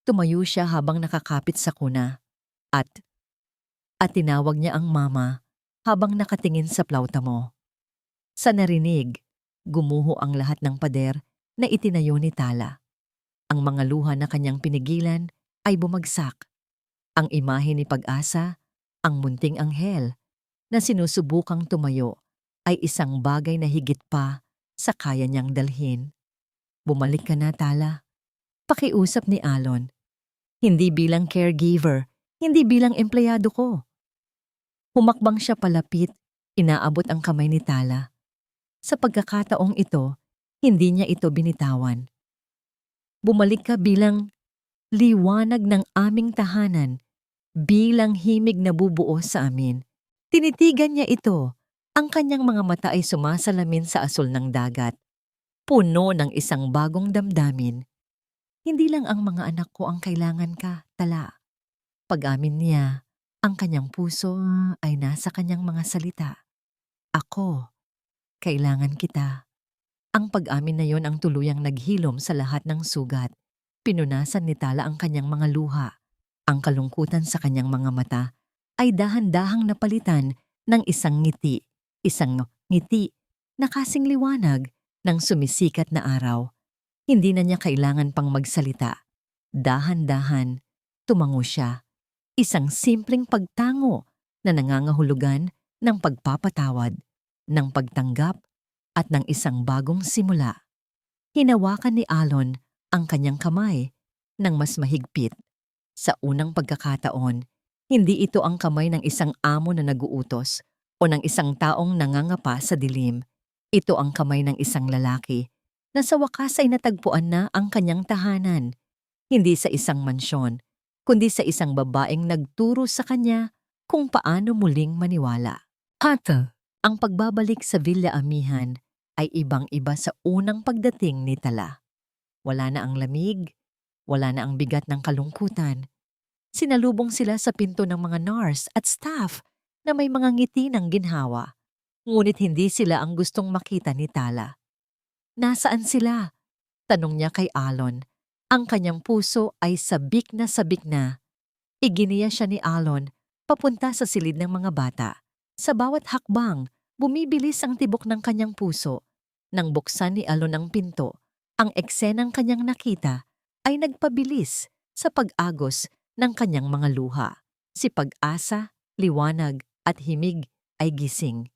tumayo siya habang nakakapit sa kuna at tinawag niya ang mama habang nakatingin sa plauta mo. Sa narinig, gumuho ang lahat ng pader na itinayo ni Tala. Ang mga luha na kanyang pinigilan ay bumagsak. Ang imahe ni Pag-asa, ang munting anghel na sinusubukang tumayo, ay isang bagay na higit pa sa kaya niyang dalhin. Bumalik ka na, Tala. Pakiusap ni Alon. Hindi bilang caregiver, hindi bilang empleyado ko. Humakbang siya palapit, inaabot ang kamay ni Tala. Sa pagkakataong ito, hindi niya ito binitawan. Bumalik ka bilang liwanag ng aming tahanan, bilang himig na bubuo sa amin. Tinitigan niya ito. Ang kanyang mga mata ay sumasalamin sa asul ng dagat, puno ng isang bagong damdamin. Hindi lang ang mga anak ko ang kailangan ka, Tala. Pag-amin niya, ang kanyang puso ay nasa kanyang mga salita. Ako, kailangan kita. Ang pag-amin na yon ang tuluyang naghilom sa lahat ng sugat. Pinunasan ni Tala ang kanyang mga luha. Ang kalungkutan sa kanyang mga mata ay dahan-dahang napalitan ng isang ngiti. Isang ngiti na kasing liwanag ng sumisikat na araw. Hindi na niya kailangan pang magsalita. Dahan-dahan, tumango siya. Isang simpleng pagtango na nangangahulugan ng pagpapatawad, ng pagtanggap at ng isang bagong simula. Hinawakan ni Alon ang kanyang kamay ng mas mahigpit. Sa unang pagkakataon, hindi ito ang kamay ng isang amo na naguutos o ng isang taong nangangapa sa dilim. Ito ang kamay ng isang lalaki na sa wakas ay natagpuan na ang kanyang tahanan. Hindi sa isang mansyon, kundi sa isang babaeng nagturo sa kanya kung paano muling maniwala. Hata, ang pagbabalik sa Villa Amihan ay ibang-iba sa unang pagdating ni Tala. Wala na ang lamig, wala na ang bigat ng kalungkutan. Sinalubong sila sa pinto ng mga nurse at staff na may mga ngiti ng ginhawa. Ngunit hindi sila ang gustong makita ni Tala. Nasaan sila? Tanong niya kay Alon. Ang kanyang puso ay sabik na sabik na. Iginiya siya ni Alon papunta sa silid ng mga bata. Sa bawat hakbang, bumibilis ang tibok ng kanyang puso. Nang buksan ni Alon ang pinto, ang eksenang kanyang nakita ay nagpabilis sa pag-agos ng kanyang mga luha. Si Pag-asa, liwanag at himig ay gising.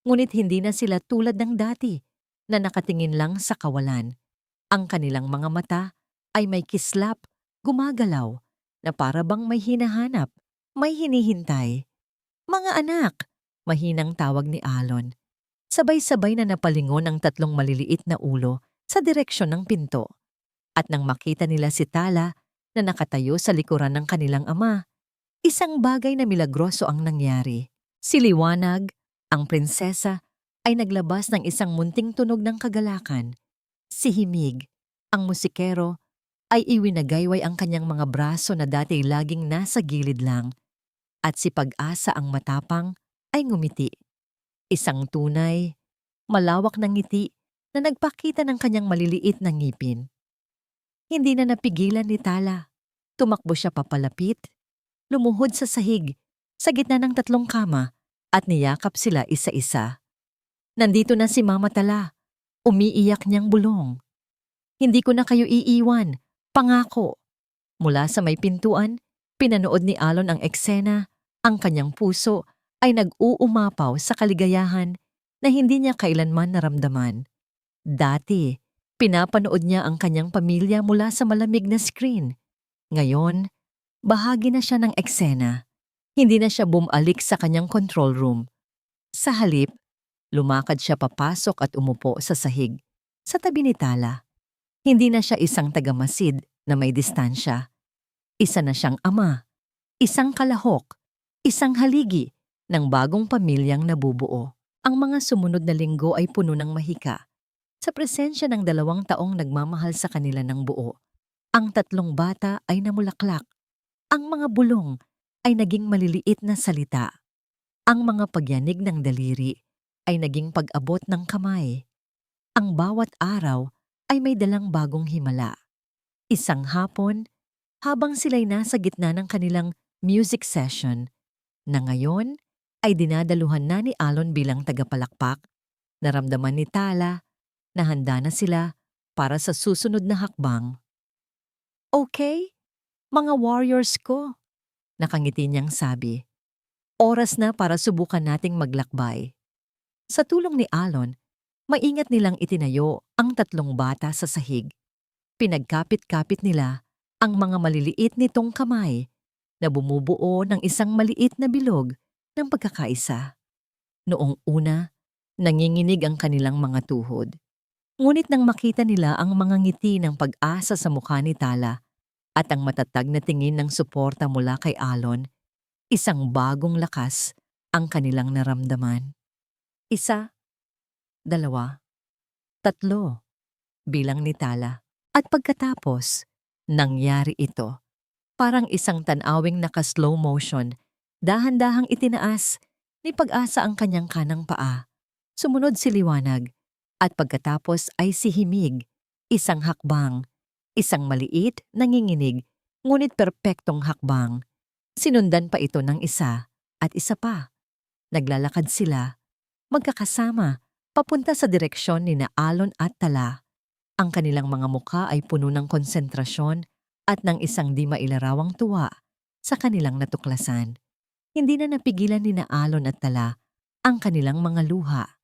Ngunit hindi na sila tulad ng dati na nakatingin lang sa kawalan. Ang kanilang mga mata ay may kislap, gumagalaw, na para bang may hinahanap, may hinihintay. Mga anak, mahinang tawag ni Alon. Sabay-sabay na napalingon ang tatlong maliliit na ulo sa direksyon ng pinto. At nang makita nila si Tala na nakatayo sa likuran ng kanilang ama, isang bagay na milagroso ang nangyari. Si Liwanag, ang prinsesa, ay naglabas ng isang munting tunog ng kagalakan. Si Himig, ang musikero, ay iwinagayway ang kanyang mga braso na dati laging nasa gilid lang. At si Pag-asa, ang matapang, ay ngumiti. Isang tunay, malawak na ngiti na nagpakita ng kanyang maliliit na ngipin. Hindi na napigilan ni Tala. Tumakbo siya papalapit, lumuhod sa sahig, sa gitna ng tatlong kama, at niyakap sila isa-isa. Nandito na si Mama Tala, umiiyak niyang bulong. Hindi ko na kayo iiwan, pangako. Mula sa may pintuan, pinanood ni Alon ang eksena, ang kanyang puso ay nag-uumapaw sa kaligayahan na hindi niya kailanman naramdaman. Dati, pinapanood niya ang kanyang pamilya mula sa malamig na screen. Ngayon, bahagi na siya ng eksena. Hindi na siya bumalik sa kanyang control room. Sa halip, lumakad siya papasok at umupo sa sahig, sa tabi ni Tala. Hindi na siya isang tagamasid na may distansya. Isa na siyang ama, isang kalahok, isang haligi ng bagong pamilyang nabubuo. Ang mga sumunod na linggo ay puno ng mahika. Sa presensya ng 2 taong nagmamahal sa kanila ng buo, ang 3 bata ay namulaklak. Ang mga bulong ay naging maliliit na salita. Ang mga pagyanig ng daliri ay naging pag-abot ng kamay. Ang bawat araw ay may dalang bagong himala. Isang hapon, habang sila'y nasa gitna ng kanilang music session, na ngayon ay dinadaluhan na ni Alon bilang tagapalakpak, naramdaman ni Tala na handa na sila para sa susunod na hakbang. Okay, mga warriors ko, nakangiti niyang sabi. Oras na para subukan nating maglakbay. Sa tulong ni Alon, maingat nilang itinayo ang 3 bata sa sahig. Pinagkapit-kapit nila ang mga maliliit nitong kamay na bumubuo ng isang maliit na bilog ng pagkakaisa. Noong una, nanginginig ang kanilang mga tuhod. Ngunit nang makita nila ang mga ngiti ng pag-asa sa mukha ni Tala at ang matatag na tingin ng suporta mula kay Alon, isang bagong lakas ang kanilang naramdaman. 1, 2, 3, bilang ni Tala. At pagkatapos, nangyari ito. Parang isang tanawing naka-slow motion, dahan-dahang itinaas ni Pag-asa ang kanyang kanang paa. Sumunod si Liwanag, at pagkatapos ay si Himig, isang hakbang, isang maliit, nanginginig, ngunit perpektong hakbang. Sinundan pa ito ng isa at isa pa. Naglalakad sila, magkakasama, papunta sa direksyon ni Alon at Tala. Ang kanilang mga mukha ay puno ng konsentrasyon at ng isang di mailarawang tuwa sa kanilang natuklasan. Hindi na napigilan ni Alon at Tala ang kanilang mga luha.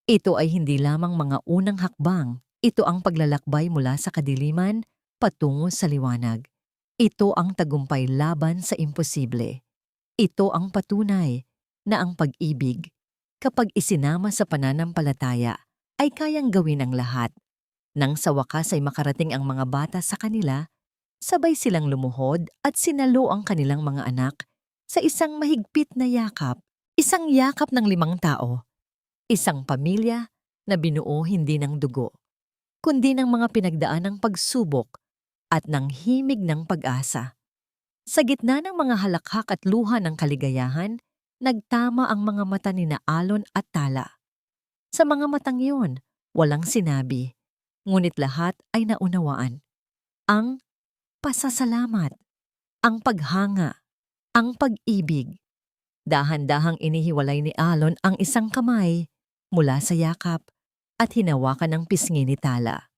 Ito ay hindi lamang mga unang hakbang. Ito ang paglalakbay mula sa kadiliman patungo sa liwanag. Ito ang tagumpay laban sa imposible. Ito ang patunay na ang pag-ibig, kapag isinama sa pananampalataya, ay kayang gawin ang lahat. Nang sa wakas ay makarating ang mga bata sa kanila, sabay silang lumuhod at sinalo ang kanilang mga anak sa isang mahigpit na yakap. Isang yakap ng 5 tao. Isang pamilya na binuo hindi ng dugo, kundi ng mga pinagdaan ng pagsubok at ng himig ng pag-asa. Sa gitna ng mga halakhak at luha ng kaligayahan, nagtama ang mga mata ni Alon at Tala. Sa mga matang iyon, walang sinabi, ngunit lahat ay naunawaan. Ang pasasalamat, ang paghanga, ang pag-ibig. Dahan-dahang inihiwalay ni Alon ang isang kamay mula sa yakap at hinawakan ng pisngi ni Tala.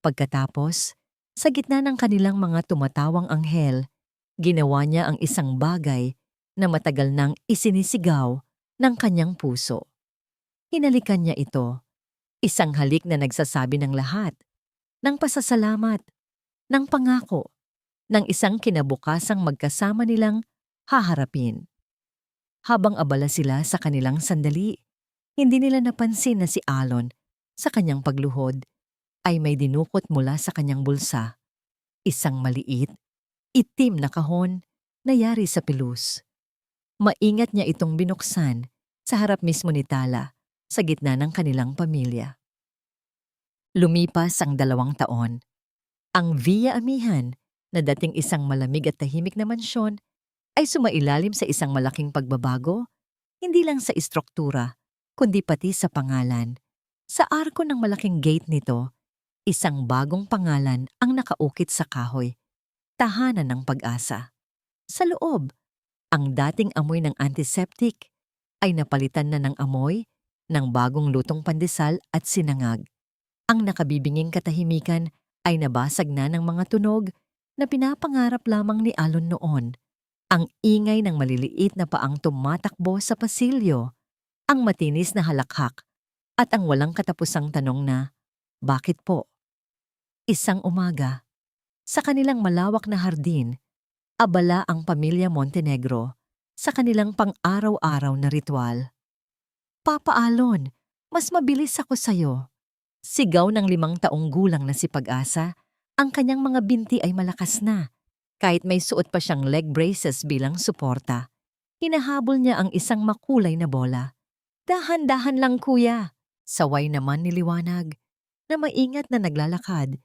Pagkatapos, sa gitna ng kanilang mga tumatawang anghel, ginawa niya ang isang bagay na matagal nang isinisigaw ng kanyang puso. Hinalikan niya ito, isang halik na nagsasabi ng lahat, ng pasasalamat, ng pangako, ng isang kinabukasang magkasama nilang haharapin. Habang abala sila sa kanilang sandali, hindi nila napansin na si Alon, sa kanyang pagluhod, ay may dinukot mula sa kanyang bulsa. Isang maliit, itim na kahon na yari sa pilus. Maingat niya itong binuksan sa harap mismo ni Tala sa gitna ng kanilang pamilya. Lumipas ang 2 taon. Ang Villa Amihan, na dating isang malamig at tahimik na mansyon, ay sumailalim sa isang malaking pagbabago, hindi lang sa istruktura, kundi pati sa pangalan. Sa arko ng malaking gate nito, isang bagong pangalan ang nakaukit sa kahoy, Tahanan ng Pag-asa. Sa loob, ang dating amoy ng antiseptic ay napalitan na ng amoy ng bagong lutong pandesal at sinangag. Ang nakabibinging katahimikan ay nabasag na ng mga tunog na pinapangarap lamang ni Alon noon. Ang ingay ng maliliit na paang tumatakbo sa pasilyo, ang matinis na halakhak, at ang walang katapusang tanong na, bakit po? Isang umaga, sa kanilang malawak na hardin, abala ang pamilya Montenegro sa kanilang pang-araw-araw na ritual. Papa Alon, mas mabilis ako sa'yo. Sigaw ng 5 taong gulang na si Pag-asa, ang kanyang mga binti ay malakas na. Kahit may suot pa siyang leg braces bilang suporta, hinahabol niya ang isang makulay na bola. Dahan-dahan lang kuya. Saway naman niliwanag na maingat na naglalakad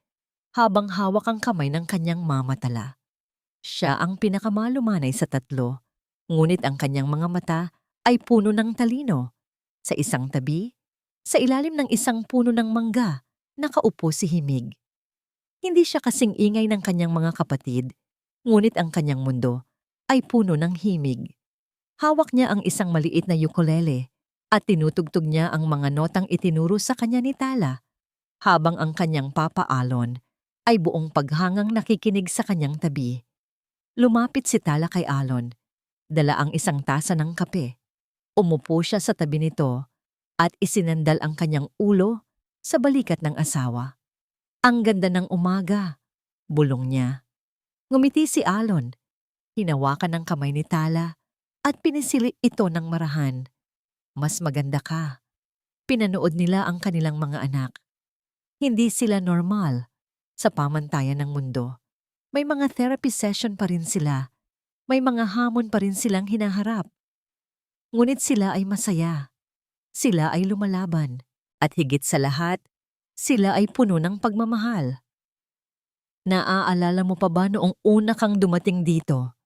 habang hawak ang kamay ng kanyang mamatala. Siya ang pinakamalumanay sa tatlo, ngunit ang kanyang mga mata ay puno ng talino. Sa isang tabi, sa ilalim ng isang puno ng mangga, nakaupo si Himig. Hindi siya kasing ingay ng kanyang mga kapatid, ngunit ang kanyang mundo ay puno ng himig. Hawak niya ang isang maliit na ukulele at tinutugtog niya ang mga notang itinuro sa kanya ni Tala, habang ang kanyang papa Alon ay buong paghangang nakikinig sa kanyang tabi. Lumapit si Tala kay Alon, dala ang isang tasa ng kape. Umupo siya sa tabi nito at isinandal ang kanyang ulo sa balikat ng asawa. Ang ganda ng umaga, bulong niya. Ngumiti si Alon, hinawakan ng kamay ni Tala at pinisili ito ng marahan. Mas maganda ka. Pinanood nila ang kanilang mga anak. Hindi sila normal sa pamantayan ng mundo. May mga therapy session pa rin sila. May mga hamon pa rin silang hinaharap. Ngunit sila ay masaya. Sila ay lumalaban. At higit sa lahat, sila ay puno ng pagmamahal. Naaalala mo pa ba noong una kang dumating dito?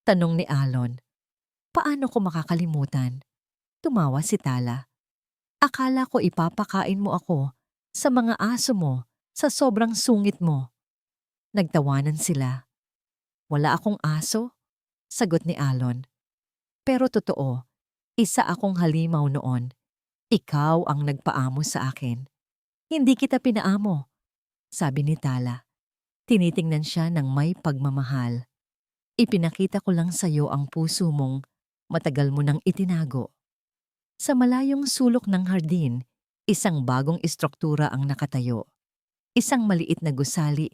Tanong ni Alon. Paano ko makakalimutan? Tumawa si Tala. Akala ko ipapakain mo ako sa mga aso mo sa sobrang sungit mo. Nagtawanan sila. Wala akong aso, sagot ni Alon. Pero totoo, isa akong halimaw noon. Ikaw ang nagpaamo sa akin. Hindi kita pinaamo, sabi ni Tala. Tinitingnan siya ng may pagmamahal. Ipinakita ko lang sa'yo ang puso mong matagal mo nang itinago. Sa malayong sulok ng hardin, isang bagong istruktura ang nakatayo. Isang maliit na gusali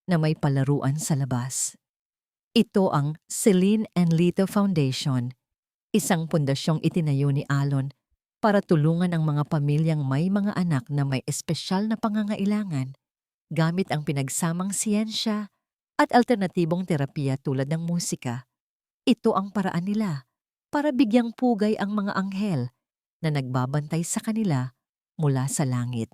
na may palaruan sa labas. Ito ang Celine and Lito Foundation, isang pundasyong itinayo ni Alon para tulungan ang mga pamilyang may mga anak na may espesyal na pangangailangan gamit ang pinagsamang siyensya at alternatibong terapiya tulad ng musika. Ito ang paraan nila para bigyang pugay ang mga anghel na nagbabantay sa kanila mula sa langit.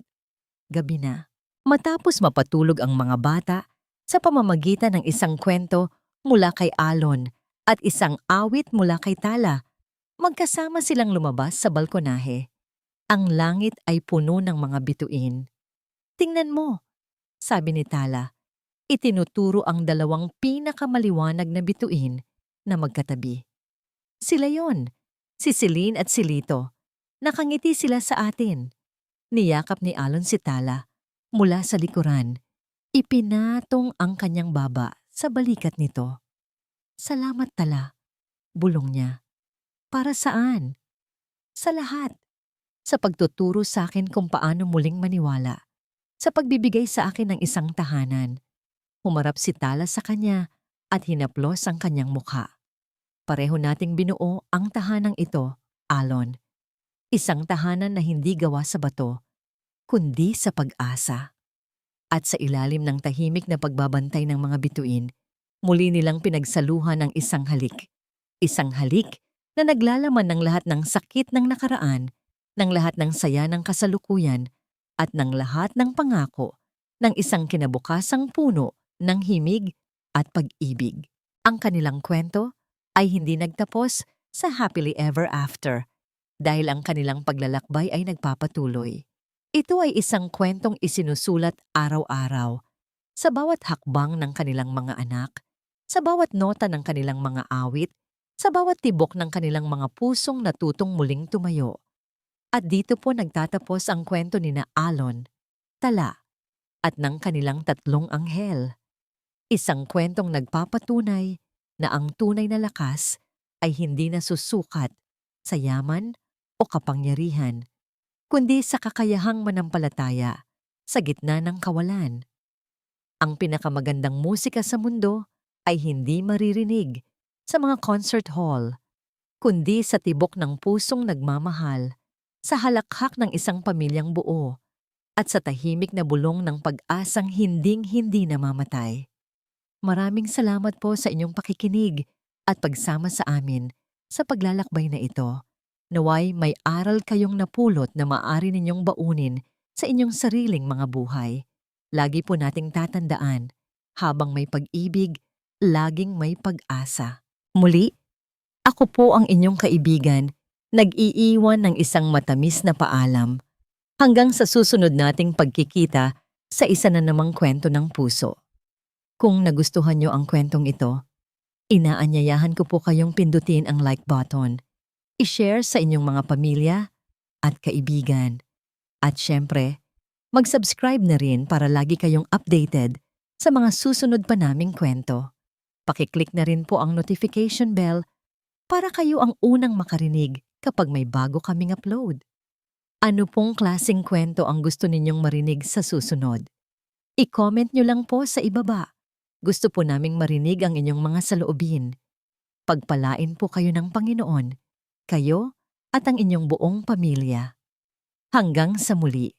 Gabi na. Matapos mapatulog ang mga bata sa pamamagitan ng isang kwento mula kay Alon at isang awit mula kay Tala, magkasama silang lumabas sa balkonahe. Ang langit ay puno ng mga bituin. Tingnan mo, sabi ni Tala. Itinuturo ang dalawang pinakamaliwanag na bituin na magkatabi. Sila yon, si Celine at si Lito. Nakangiti sila sa atin. Niyakap ni Alon si Tala mula sa likuran. Ipinatong ang kanyang baba sa balikat nito. Salamat Tala, bulong niya. Para saan? Sa lahat. Sa pagtuturo sa akin kung paano muling maniwala. Sa pagbibigay sa akin ng isang tahanan. Humarap si Tala sa kanya at hinaplos ang kanyang mukha. Pareho nating binuo ang tahanang ito, Alon. Isang tahanan na hindi gawa sa bato, kundi sa pag-asa. At sa ilalim ng tahimik na pagbabantay ng mga bituin, muli nilang pinagsaluhan ng isang halik. Isang halik na naglalaman ng lahat ng sakit ng nakaraan, ng lahat ng saya ng kasalukuyan, at ng lahat ng pangako ng isang kinabukasang puno ng himig at pag-ibig. Ang kanilang kwento ay hindi nagtapos sa happily ever after dahil ang kanilang paglalakbay ay nagpapatuloy. Ito ay isang kwentong isinusulat araw-araw sa bawat hakbang ng kanilang mga anak, sa bawat nota ng kanilang mga awit, sa bawat tibok ng kanilang mga pusong natutong muling tumayo. At dito po nagtatapos ang kwento ni na Alon, Tala, at ng kanilang tatlong anghel. Isang kwentong nagpapatunay na ang tunay na lakas ay hindi nasusukat sa yaman o kapangyarihan, kundi sa kakayahang manampalataya sa gitna ng kawalan. Ang pinakamagandang musika sa mundo ay hindi maririnig sa mga concert hall, kundi sa tibok ng pusong nagmamahal, sa halakhak ng isang pamilyang buo, at sa tahimik na bulong ng pag-asang hinding-hindi namamatay. Maraming salamat po sa inyong pakikinig at pagsama sa amin sa paglalakbay na ito. Naway may aral kayong napulot na maaari ninyong baunin sa inyong sariling mga buhay. Lagi po nating tatandaan, habang may pag-ibig, laging may pag-asa. Muli, ako po ang inyong kaibigan, nag-iiwan ng isang matamis na paalam. Hanggang sa susunod nating pagkikita sa isa na namang kwento ng puso. Kung nagustuhan nyo ang kwentong ito, inaanyayahan ko po kayong pindutin ang like button, i-share sa inyong mga pamilya at kaibigan. At syempre, mag-subscribe na rin para lagi kayong updated sa mga susunod pa naming kwento. Pakiclick na rin po ang notification bell para kayo ang unang makarinig kapag may bago kaming upload. Ano pong klaseng kwento ang gusto ninyong marinig sa susunod? I-comment nyo lang po sa ibaba. Gusto po naming marinig ang inyong mga saloobin. Pagpalain po kayo ng Panginoon, kayo at ang inyong buong pamilya. Hanggang sa muli.